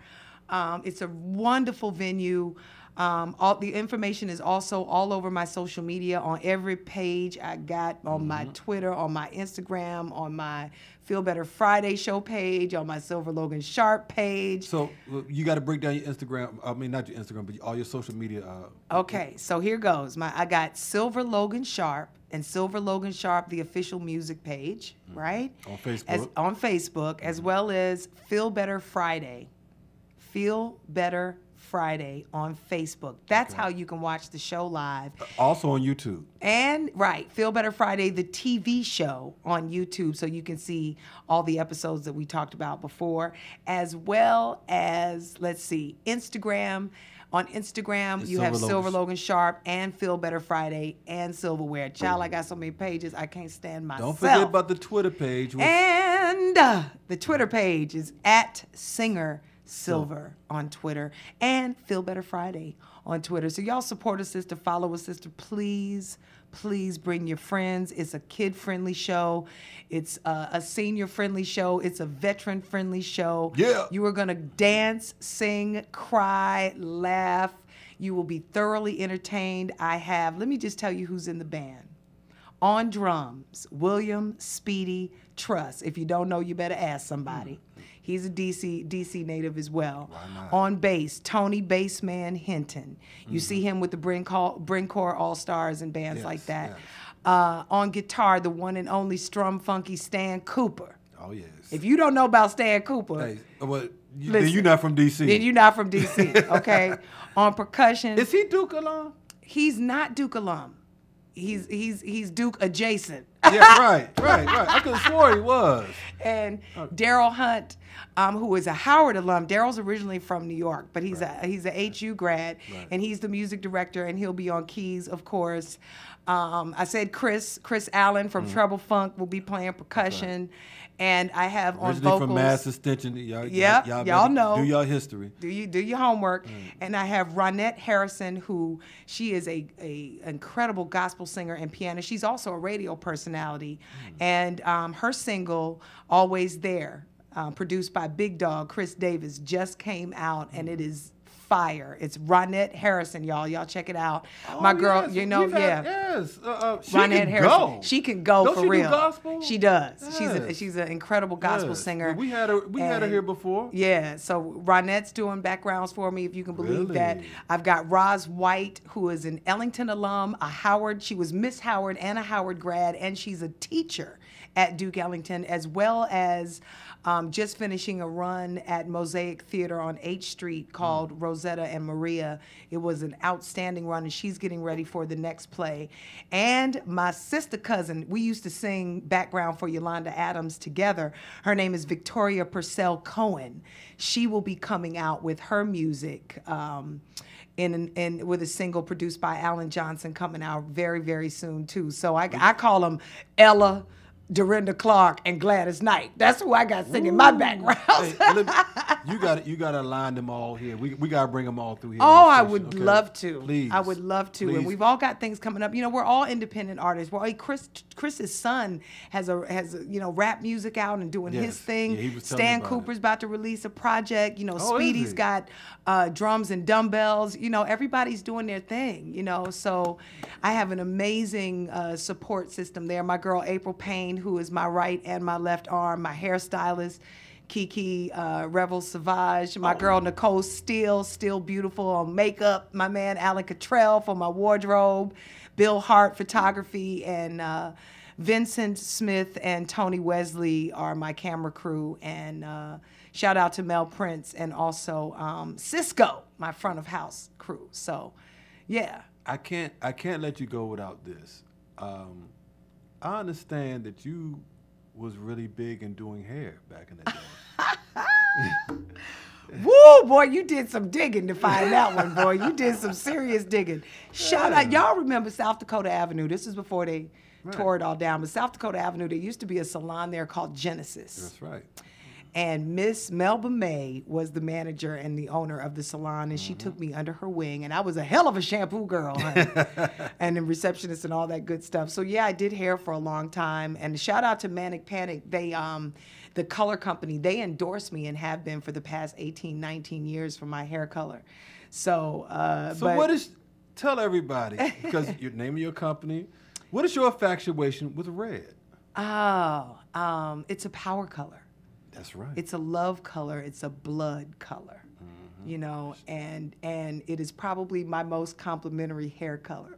It's a wonderful venue. All the information is also all over my social media, on every page I got, on my Twitter, on my Instagram, on my Feel Better Friday show page, on my Sylver Logan Sharp page. So you got to break down your Instagram. I mean, not your Instagram, but all your social media. Okay, so here goes. I got Sylver Logan Sharp and Sylver Logan Sharp, the official music page, right? On Facebook. On Facebook, as well as Feel Better Friday. Feel Better Friday on Facebook. That's how you can watch the show live. Also on YouTube. And right, Feel Better Friday, the TV show on YouTube, so you can see all the episodes that we talked about before, as well as, let's see, Instagram. On Instagram, It's you have Sylver Sylver Logan. Logan Sharp and Feel Better Friday and Silverware. Child, I got so many pages, I can't stand myself. Don't forget about the Twitter page. Which, And the Twitter page is at Singer Sylver on Twitter and Feel Better Friday on Twitter. So y'all support a sister, follow a sister, please. Please bring your friends. It's a kid-friendly show. It's a senior-friendly show. It's a veteran-friendly show. Yeah. You are going to dance, sing, cry, laugh. You will be thoroughly entertained. Let me just tell you who's in the band. On drums, William Speedy Truss. If you don't know, you better ask somebody. He's a DC native as well. Why not? On bass, Tony Bassman Hinton. You see him with the Brincore All-Stars and bands Yes, like that. yes. On guitar, the one and only Strum Funky Stan Cooper. Oh, yes. If you don't know about Stan Cooper, Hey, well, then Listen. you're not from D.C. then you're not from DC, okay? On percussion, Is he Duke alum? he's not Duke alum. he's Duke adjacent. Yeah, right. I could have swore he was. And Daryl Hunt, who is a Howard alum. Daryl's originally from New York, but he's a HU grad, and he's the music director, and he'll be on keys, of course. I said Chris Allen from Treble Funk will be playing percussion, and I have on Originally vocals. from Mass Extension. Y'all know. Do y'all history. Do your homework. And I have Ronette Harrison, who she is a incredible gospel singer and pianist. She's also a radio personality, and her single "Always There," produced by Big Dog Chris Davis, just came out, and it is fire. It's Ronette Harrison, y'all. Y'all check it out. My girl, yes. you know, Yes. She Ronette can Harrison. go. She can go. Don't for she real. do gospel? She does. Yes. She's an incredible gospel Yes. singer. Yeah, we had her here before. Yeah, so Ronette's doing backgrounds for me, if you can believe Really? that. I've got Roz White, who is an Ellington alum, a Howard. She was Miss Howard and a Howard grad, and she's a teacher at Duke Ellington, as well as just finishing a run at Mosaic Theater on H Street called Rosetta and Maria. It was an outstanding run, and she's getting ready for the next play. And my sister cousin, we used to sing background for Yolanda Adams together. Her name is Victoria Purcell Cohen. She will be coming out with her music with a single produced by Alan Johnson coming out very, very soon, too. So I call them Ella, Dorinda Clark, and Gladys Knight. That's who I got singing my background. Hey, you gotta line them all here. We gotta bring them all through here. Oh, I would love to. Please. I would love to. Please. And we've all got things coming up. You know, we're all independent artists. Well, Chris's son has a rap music out and doing his thing. Yeah, he was telling me Stan about Cooper's about to release a project. You know, Oh, is Speedy's he? got drums and dumbbells. You know, everybody's doing their thing. You know, so I have an amazing support system there. My girl April Payne, who is my right and my left arm, my hairstylist. Kiki Revel Savage, my girl Nicole Steele, still beautiful on makeup, my man Alan Cottrell for my wardrobe, Bill Hart photography, and Vincent Smith and Tony Wesley are my camera crew, and shout out to Mel Prince, and also Cisco, my front of house crew. So yeah, I can't let you go without this. I understand that you was really big in doing hair back in the day. Woo, boy, you did some digging to find that one, boy. You did some serious digging. Shout out. Y'all remember South Dakota Avenue. This is before they tore it all down. But South Dakota Avenue, there used to be a salon there called Genesis. That's right. And Miss Melba May was the manager and the owner of the salon, and she took me under her wing, and I was a hell of a shampoo girl, honey. And the receptionist and all that good stuff. So yeah, I did hair for a long time. And shout out to Manic Panic. They, the color company, they endorsed me and have been for the past 18, 19 years for my hair color. So, tell everybody, because your name of your company, what is your infatuation with red? Oh, it's a power color. That's right. It's a love color. It's a blood color, you know, and it is probably my most complimentary hair color.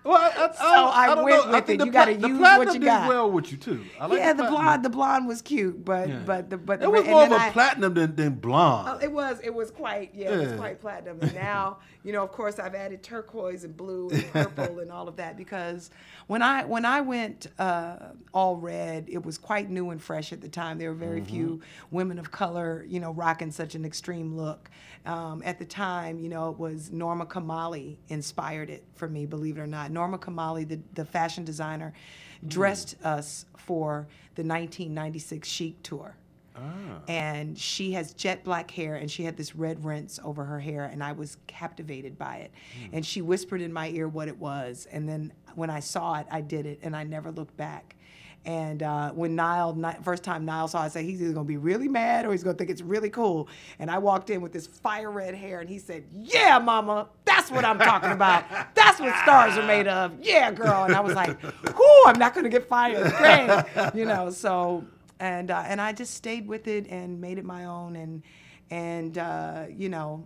Well, I don't went know. with it. You got to use what platinum you did got. well with you too. I like Yeah, the the blonde was cute, but Yeah. but it was more of a platinum than blonde. it was quite it was quite platinum. And now, you know, of course, I've added turquoise and blue and purple and all of that, because when I went all red, it was quite new and fresh at the time. There were very few women of color, you know, rocking such an extreme look. At the time, you know, it was Norma Kamali inspired it for me, believe it or not. Norma Kamali, the fashion designer, dressed us for the 1996 Chic Tour. And she has jet black hair, and she had this red rinse over her hair, and I was captivated by it. And she whispered in my ear what it was, and then when I saw it, I did it, and I never looked back. And when first time Niall saw it, I said, he's either going to be really mad or he's going to think it's really cool. And I walked in with this fire red hair, and he said, yeah, mama, that's what I'm talking about. That's what stars are made of. Yeah, girl. And I was like, whoo, I'm not going to get fired. Great. You know, so, and I just stayed with it and made it my own. And you know,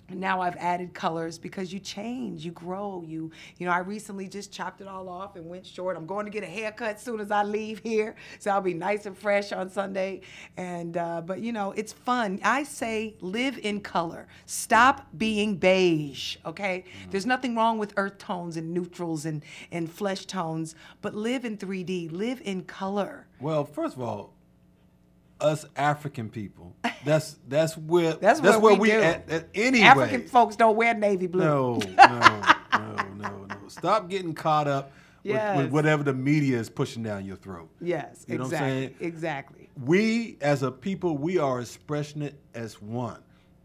Now I've added colors because you change, you grow, you know, I recently just chopped it all off and went short. I'm going to get a haircut as soon as I leave here, so I'll be nice and fresh on Sunday. And but you know, it's fun. I say live in color. Stop being beige, okay? There's nothing wrong with earth tones and neutrals and flesh tones, but live in 3D, live in color. Well, first of all, us African people, that's where we do. at anyway. African folks don't wear navy blue. No. Stop getting caught up with whatever the media is pushing down your throat. Yes, you know exactly. what I'm saying? Exactly. We as a people, we are expressing it as one.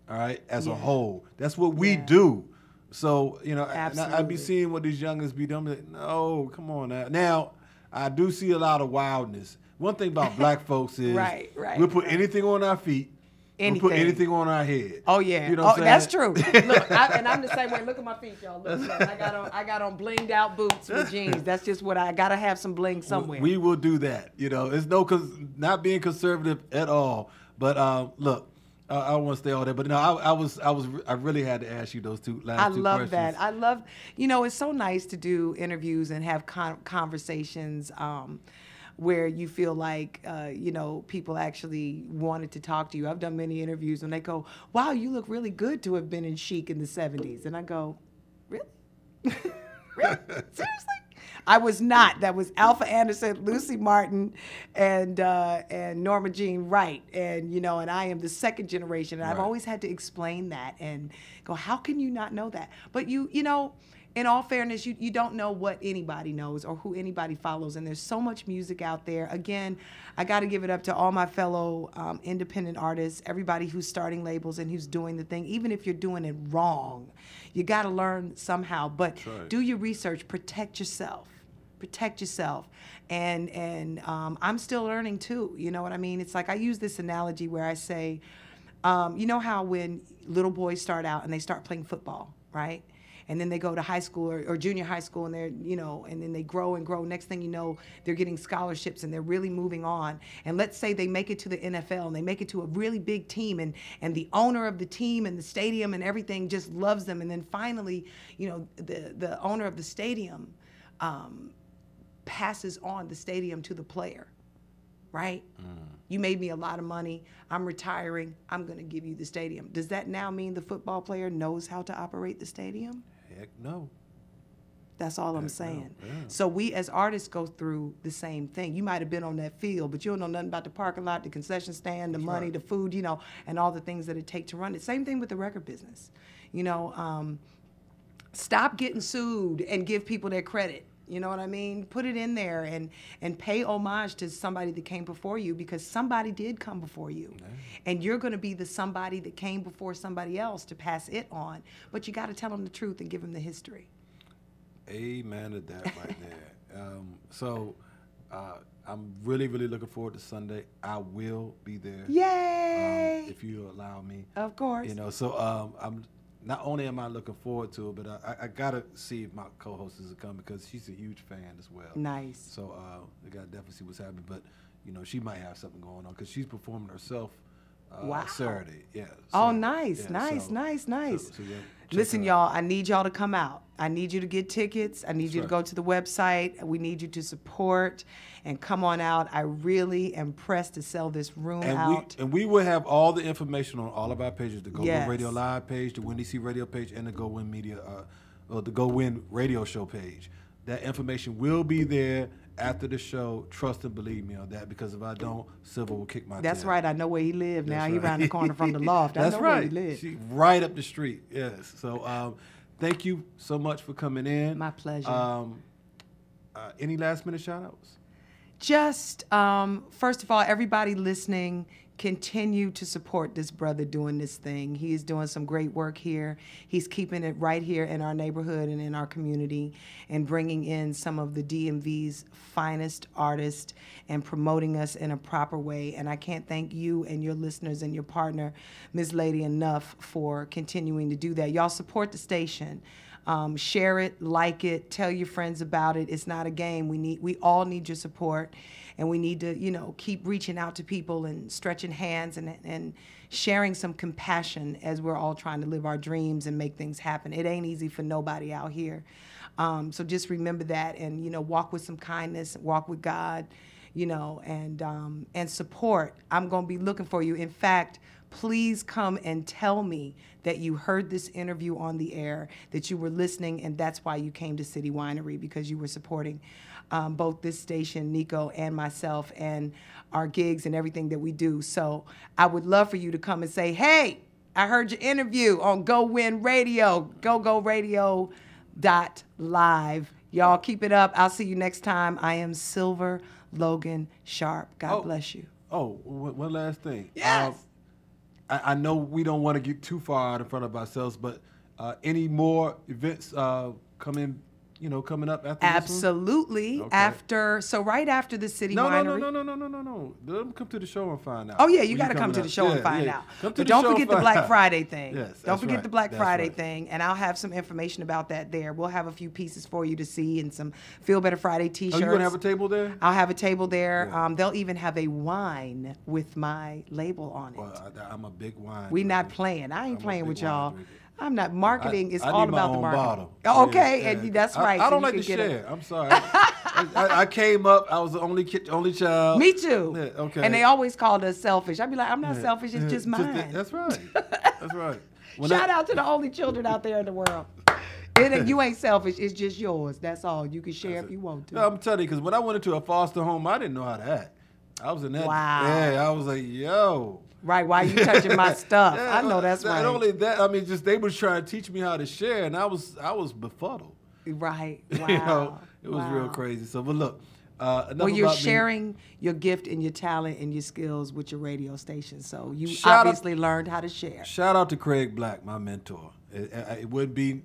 All right, as a whole. That's what we do. So, you know, I be seeing what these youngins be doing. Like, no, come on now. Now, I do see a lot of wildness. One thing about black folks is we'll put anything on our feet. We'll put anything on our head. Oh yeah. You know what I'm saying? That's true. Look, and I'm the same way. Look at my feet, y'all. Look, I got on blinged out boots with jeans. That's just what I gotta have some bling somewhere. We will do that. You know, it's not being conservative at all. But look, I don't want to stay all there. But no, I really had to ask you those last two questions. I love that. I love, you know, it's so nice to do interviews and have conversations. Where you feel like, you know, people actually wanted to talk to you. I've done many interviews and they go, wow, you look really good to have been in Chic in the 70s. And I go, really? Really? Seriously? I was not. That was Alpha Anderson, Lucy Martin, and Norma Jean Wright. And, you know, and I am the second generation. And I've always had to explain that and go, how can you not know that? But you know, in all fairness, you don't know what anybody knows or who anybody follows, and there's so much music out there. Again, I got to give it up to all my fellow independent artists, everybody who's starting labels and who's doing the thing. Even if you're doing it wrong, you got to learn somehow. But do your research, protect yourself. Protect yourself. And I'm still learning too, you know what I mean? It's like I use this analogy where I say, you know how when little boys start out and they start playing football, right? And then they go to high school or junior high school and they're, you know, and then they grow and grow. Next thing you know, they're getting scholarships and they're really moving on. And let's say they make it to the NFL and they make it to a really big team and the owner of the team and the stadium and everything just loves them. And then finally, you know, the owner of the stadium passes on the stadium to the player, right? You made me a lot of money. I'm retiring. I'm going to give you the stadium. Does that now mean the football player knows how to operate the stadium? Heck no. That's all I'm saying. No. Yeah. So we as artists go through the same thing. You might have been on that field, but you don't know nothing about the parking lot, the concession stand, the money, the food, you know, and all the things that it takes to run it. Same thing with the record business. You know, stop getting sued and give people their credit. You know what I mean? Put it in there and pay homage to somebody that came before you, because somebody did come before you. Yeah. And you're going to be the somebody that came before somebody else to pass it on. But you got to tell them the truth and give them the history. Amen to that right there. So I'm really, really looking forward to Sunday. I will be there. Yay! If you allow me. Of course. You know, so I'm not only am I looking forward to it, but I gotta see if my co-host is coming, because she's a huge fan as well. Nice. So I gotta definitely see what's happening. But you know, she might have something going on because she's performing herself. Saturday. Yeah. Oh, nice, yeah, nice, so, nice, nice. So, yeah, listen, y'all, I need y'all to come out. I need you to get tickets. I need you to go to the website. We need you to support and come on out. I really am pressed to sell this room out. And we will have all the information on all of our pages: the GoWIN Radio Live page, the Windy C Radio page, and the GoWIN Media, the GoWIN Radio Show page. That information will be there after the show. Trust and believe me on that, because if I don't, Sylver will kick my tail. That's right. I know where he lives now. He's around the corner from the loft. That's I know right. where he lives. She right up the street. Yes. So thank you so much for coming in. My pleasure. Any last minute shout outs? Just, first of all, everybody listening, continue to support this brother doing this thing. He is doing some great work here. He's keeping it right here in our neighborhood and in our community, and bringing in some of the DMV's finest artists and promoting us in a proper way. And I can't thank you and your listeners and your partner, Ms. Lady, enough for continuing to do that. Y'all support the station. Share it, like it, tell your friends about it. It's not a game. We all need your support. and we need to, you know, keep reaching out to people and stretching hands and sharing some compassion as we're all trying to live our dreams and make things happen. It ain't easy for nobody out here. So just remember that, and, you know, walk with some kindness, walk with God, you know, and support. I'm going to be looking for you. In fact, please come and tell me that you heard this interview on the air, that you were listening, and that's why you came to City Winery, because you were supporting both this station, Nico, and myself, and our gigs and everything that we do. So I would love for you to come and say, hey, I heard your interview on GoWIN Radio, GoGoRadio.live. Y'all keep it up. I'll see you next time. I am Sylver Logan Sharp. God bless you. Oh, one last thing. Yes. I know we don't want to get too far out in front of ourselves, but any more events coming up after Absolutely. this one? Okay. Right after the City Winery. No. Let them come to the show and find out. Oh, yeah, you got to come to the show and find out. But don't forget the Black Friday thing. Yes, don't forget the Black Friday right. thing, and I'll have some information about that there. We'll have a few pieces for you to see and some Feel Better Friday T-shirts. Oh, you going to have a table there? I'll have a table there. Yeah. They'll even have a wine with my label on it. Well, I'm a big wine We're drinker. not playing. I ain't I'm a playing big with wine y'all. drinker. I'm not. Marketing is I all need my about the own marketing. bottle. Oh, okay, Yeah. and that's right. I so don't you like to can get share. I'm sorry. I came up. I was the only child. Me too. Yeah, okay. And they always called us selfish. I'd be like, I'm not selfish. It's just mine. That's right. That's right. Shout out to the only children out there in the world. You ain't selfish. It's just yours. That's all. You can share if you want to. No, I'm telling you, because when I went into a foster home, I didn't know how to act. I was in that. Wow. Yeah, I was like, yo. Right, why you touching my stuff? Yeah, I know that's right. Not only that, I mean, just they was trying to teach me how to share, and I was befuddled. Right, wow. You know, it was real Wow. crazy. So, but look, Well, you're about me. sharing your gift and your talent and your skills with your radio station, so you Shout out- obviously learned how to share. Shout out to Craig Black, my mentor. I wouldn't be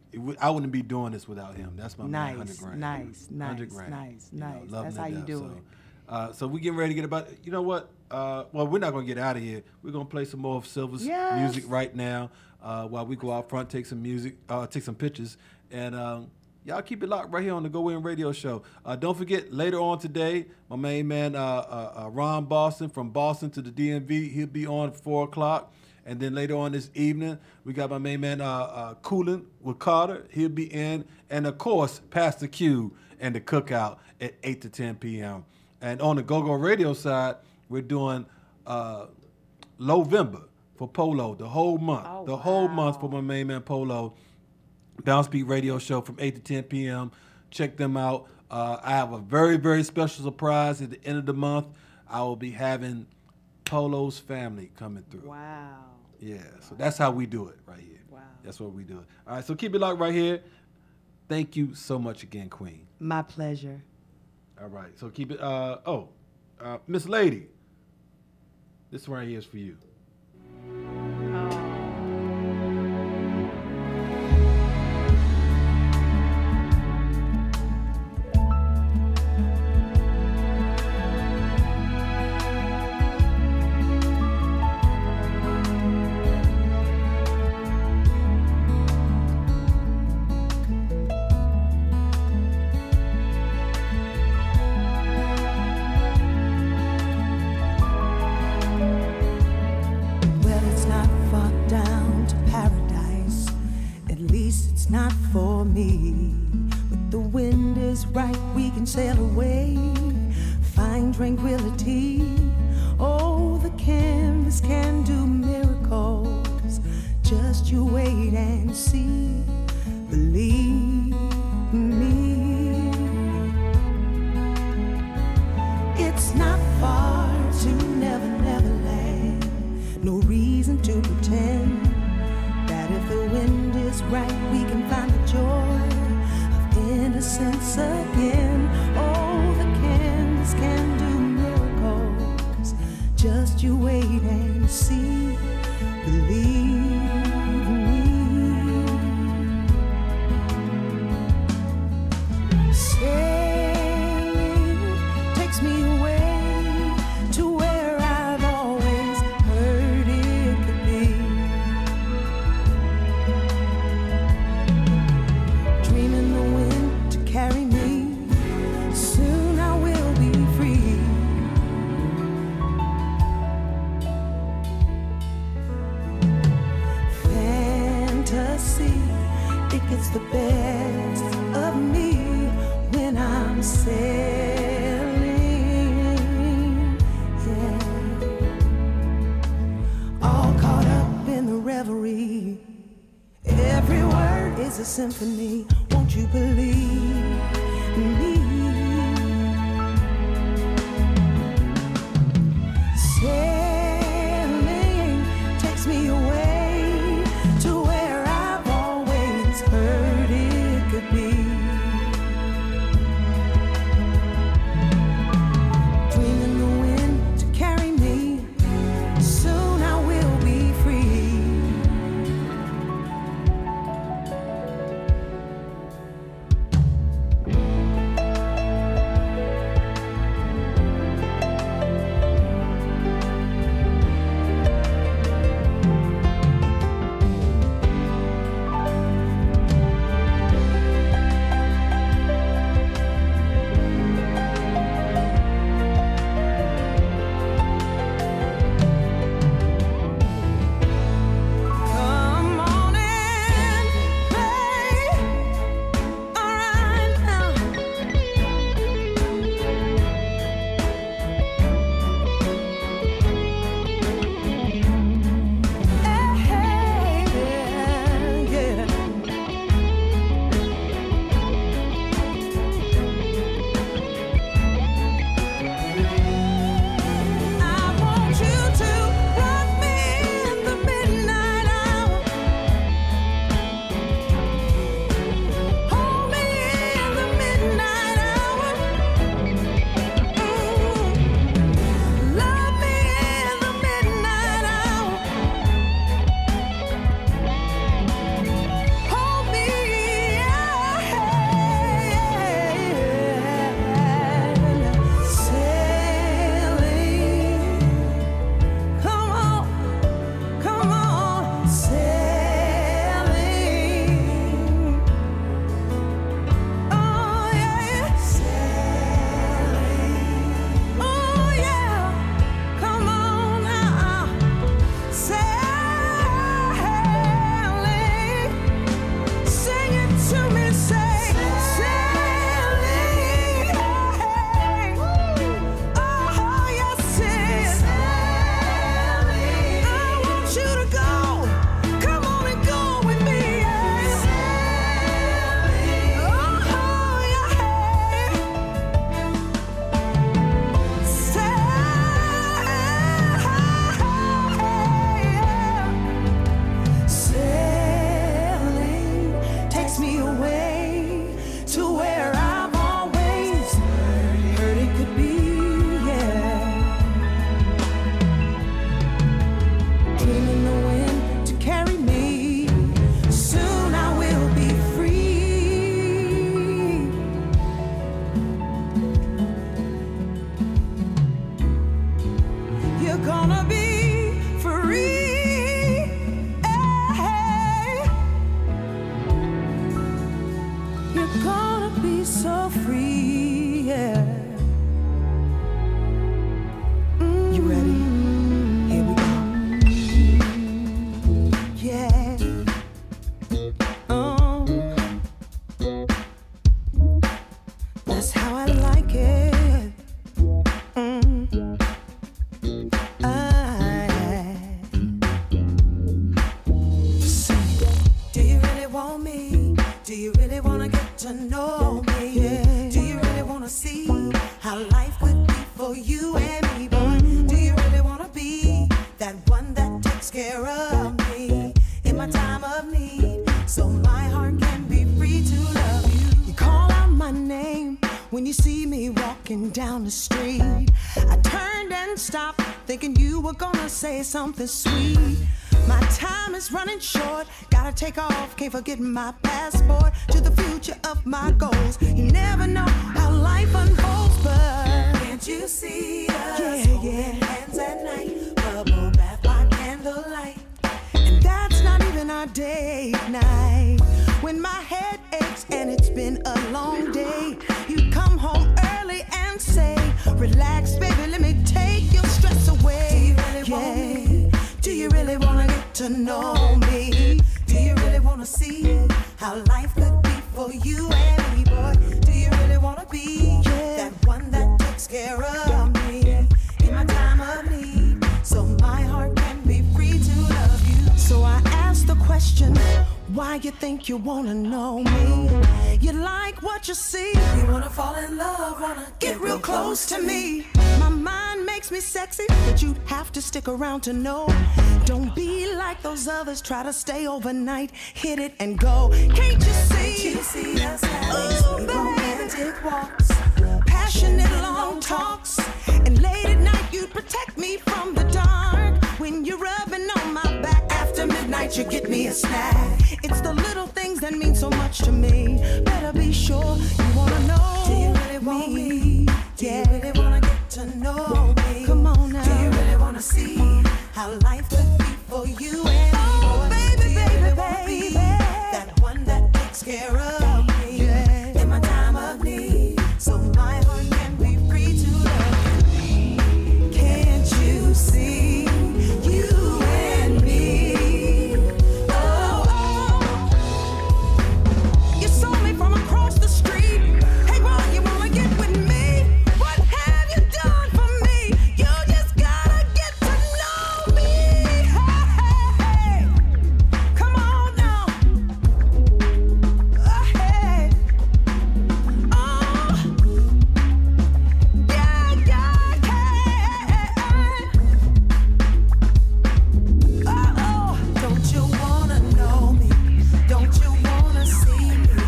doing this without him. That's my man, 100 grand. Nice, 100 grand. nice. You know, love That's him how to you death. do it. So we getting ready to get about. You know what? Well, we're not gonna get out of here. We're gonna play some more of Sylver's Yes. music right now. While we go out front, take some music, take some pictures, and y'all keep it locked right here on the GoWIN Radio Show. Don't forget, later on today, my main man Ron Boston from Boston to the DMV, he'll be on at 4 o'clock. And then later on this evening, we got my main man Coolin with Carter. He'll be in. And, of course, Pastor Q and the Cookout at 8 to 10 p.m. And on the GoGo Radio side, we're doing Lovember for Polo, the whole month. Oh, the whole wow. month for my main man Polo. Bounce Beat Radio Show from 8 to 10 p.m. Check them out. I have a very, very special surprise at the end of the month. I will be having Polo's family coming through. Wow. Yeah, so that's how we do it right here. Wow. That's what we do. All right, so keep it locked right here. Thank you so much again, Queen. My pleasure. All right, so keep it. Miss Lady, this right here is for you. Well, it's not far down to paradise. At least it's not for me. But the wind is right, we can sail away. Find tranquility. Oh, the canvas can do miracles. Just you wait and see. Believe me. It's not far to Never, Never Land. No reason to pretend that if the wind is right, we can find the joy of innocence again. Oh, the canvas can do miracles. Just you wait and see. Believe me. Sailing takes me away to where I've always heard it could be. Dreaming the wind to carry me. Soon I will be free. see it gets the best of me when I'm sailing, yeah. All caught up in the reverie. Every word is a symphony. Won't you believe me? Sailing takes me away to where I've always heard it could be. Dreaming the wind to carry me. Soon I will be free. Come on and play. All right now. Hey, yeah. I want you to rock me in the midnight hour. Hold me in the midnight hour. Love me in the midnight hour. Hold me, sailing. Come on, sailing. Oh yeah, sailing. Oh yeah, come on now, sailing. Sing it to me, say sailing. Oh yes, it's sailing. I want you to go. Come on and go with me. Sailing. Oh yeah. Sailing takes me away to where I've always heard it could be, yeah. Dreaming the wind to carry me. Soon I will be free. You're gonna be free. You're gonna be so free, yeah. You ready? Here we go. Yeah. That's how I like it. Do you really want me? Do you really want to get to know me? Yeah. Do you really want to see how life would be for you and me, boy? Do you really want to be that one that takes care of me in my time of need, so my heart can be free to love you? You call out my name when you see me walking down the street. I turned and stopped, thinking you were gonna say something sweet. My time is running short, gotta take off, can't forget my passport to the future of my goals. You never know how life unfolds, but can't you see us holding hands at night, bubble bath by candlelight? And that's not even our date night. When my head aches and it's been a long day, you come home early and say, relax, baby, let me take your stress away. Do you really want me? Do you really want to get to know me? Do you really want to wanna see how life could be for you and me, boy? Do you really wanna be that one that takes care of me in my time of need, so my heart can be free to love you? So I asked the question, why you think you wanna know me? You like what you see, you wanna fall in love, wanna get real close to me. My mind makes me sexy, but you have to stick around to know. Don't be like those others, try to stay overnight, hit it and go. Can't you see? Can't you see us having sweet romantic walks, passionate long talks, and late at night you protect me from the dark. When you're rubbing on my back after midnight, you get me a snack. It's the little things that mean so much to me. Better be sure you wanna know. Do you really want me? Do you really wanna get to know me? Come on now. Do you really wanna see how life could be for you and me? Oh, baby, baby, baby, that one that takes care of me in my time of need, so my heart can be free to love you. Can't you see? You and me. Oh, oh. You saw me from across the street. Hey, boy, you wanna get with me? What have you done for me? You just gotta get to know me. Hey, hey, hey. Come on now. Hey. Oh. Yeah, yeah, yeah. Oh, don't you wanna know me? Don't you wanna see me?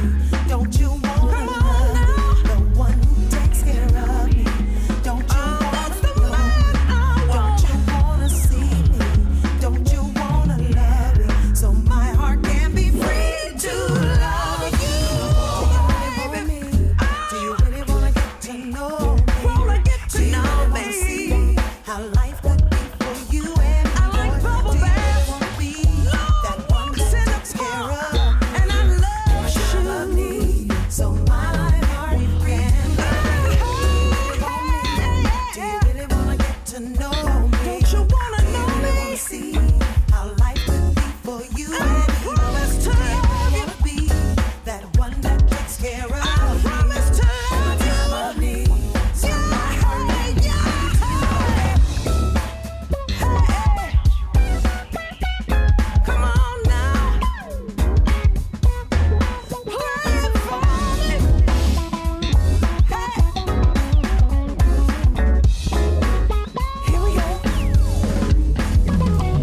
Don't you wanna love the one who takes care of me? Don't you wanna know me? Don't you wanna see me? Don't you wanna love me? So my heart can be free to love you. Do you really wanna get to know me? Do you really wanna see how life could be for you and me? I like bubble baths. Wanna be that one that takes care of me, and I love you. So my heart can be free. Do you really wanna get to know me? Don't you wanna know me? See how life could be for you and me. Promise to love you. Wanna be that one that takes care of me. Promise to love you. So my heart can be free. Come on now. Play it for me. Here we go.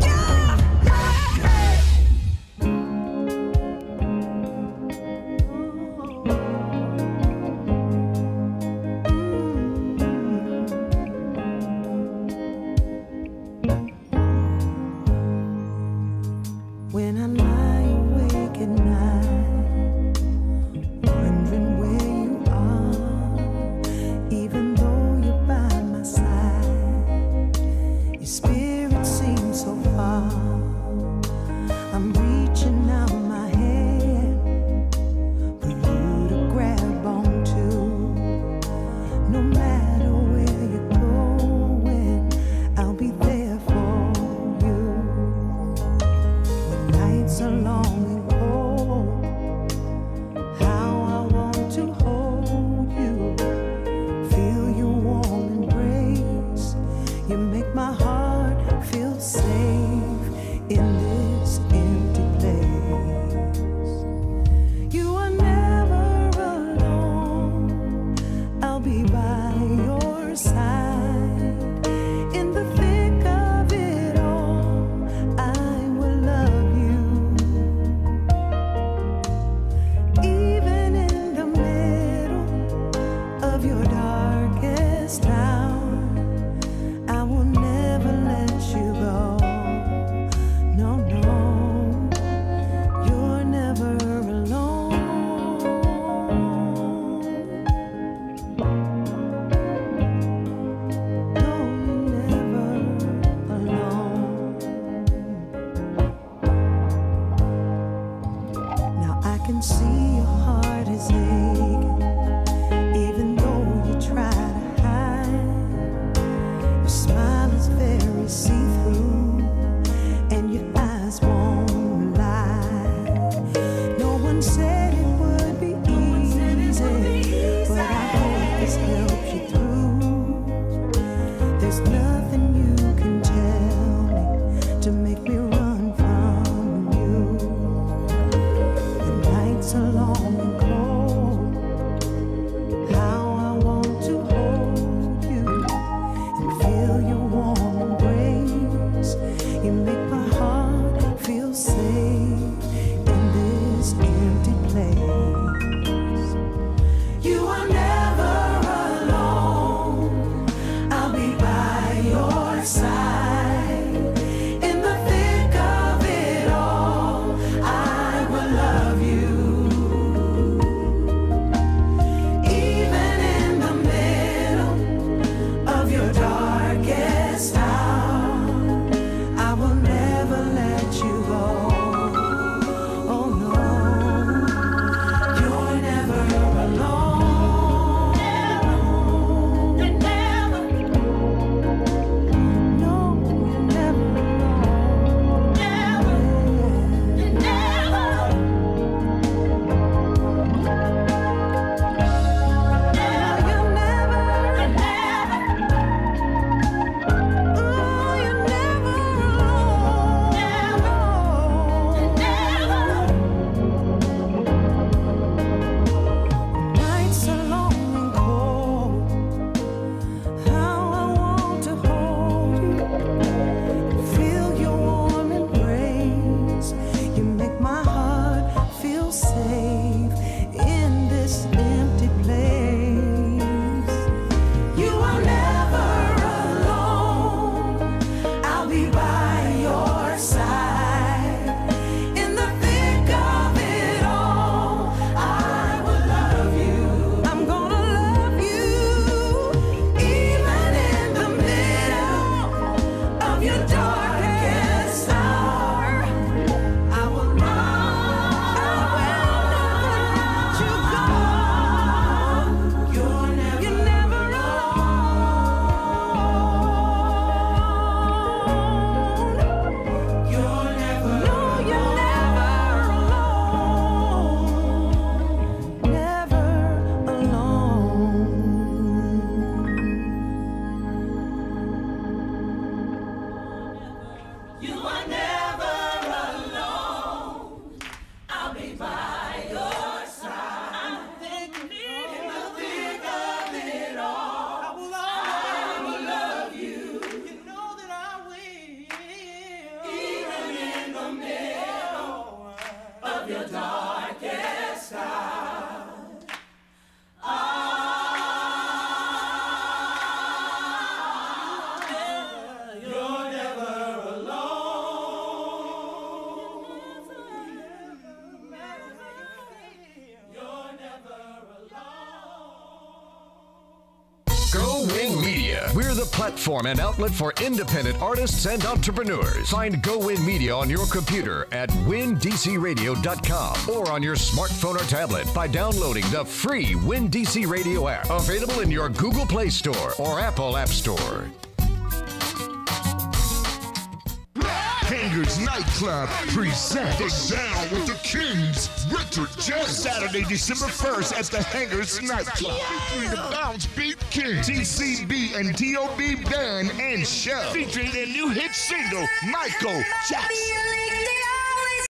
Yeah. When I lie awake at night, wondering where you are, even though you're by my side, your spirit seems so far. I'm reaching out my hand for you to grab onto. No matter where you're going, I'll be there for you. When nights are long and cold, how I want to hold you, feel your warm embrace. You make my heart feel safe in this empty place. You are never alone, I'll be by your side. In the thick of it all, I will love you. Even in the middle of your darkest hour, I will never let you go. No, no, you're never alone. No, you're never alone. Now I can see your heart is aching, even though you try to hide. Your smile is very see-through, and your eyes won't lie. never let you go. Oh no, you're never alone. Never, you're never. No, you're never alone. Never, you're never. GoWIN Media. We're the platform and outlet for independent artists and entrepreneurs. Find GoWIN Media on your computer at windcradio.com or on your smartphone or tablet by downloading the free WinDC Radio app. Available in your Google Play Store or Apple App Store. Hangers Nightclub presents The Down with the Kings, Richard James. Saturday, December 1st at the Hangers Nightclub. Featuring the Bounce Beat King, TCB and DOB Band and Show. Featuring their new hit single, Michael Jackson.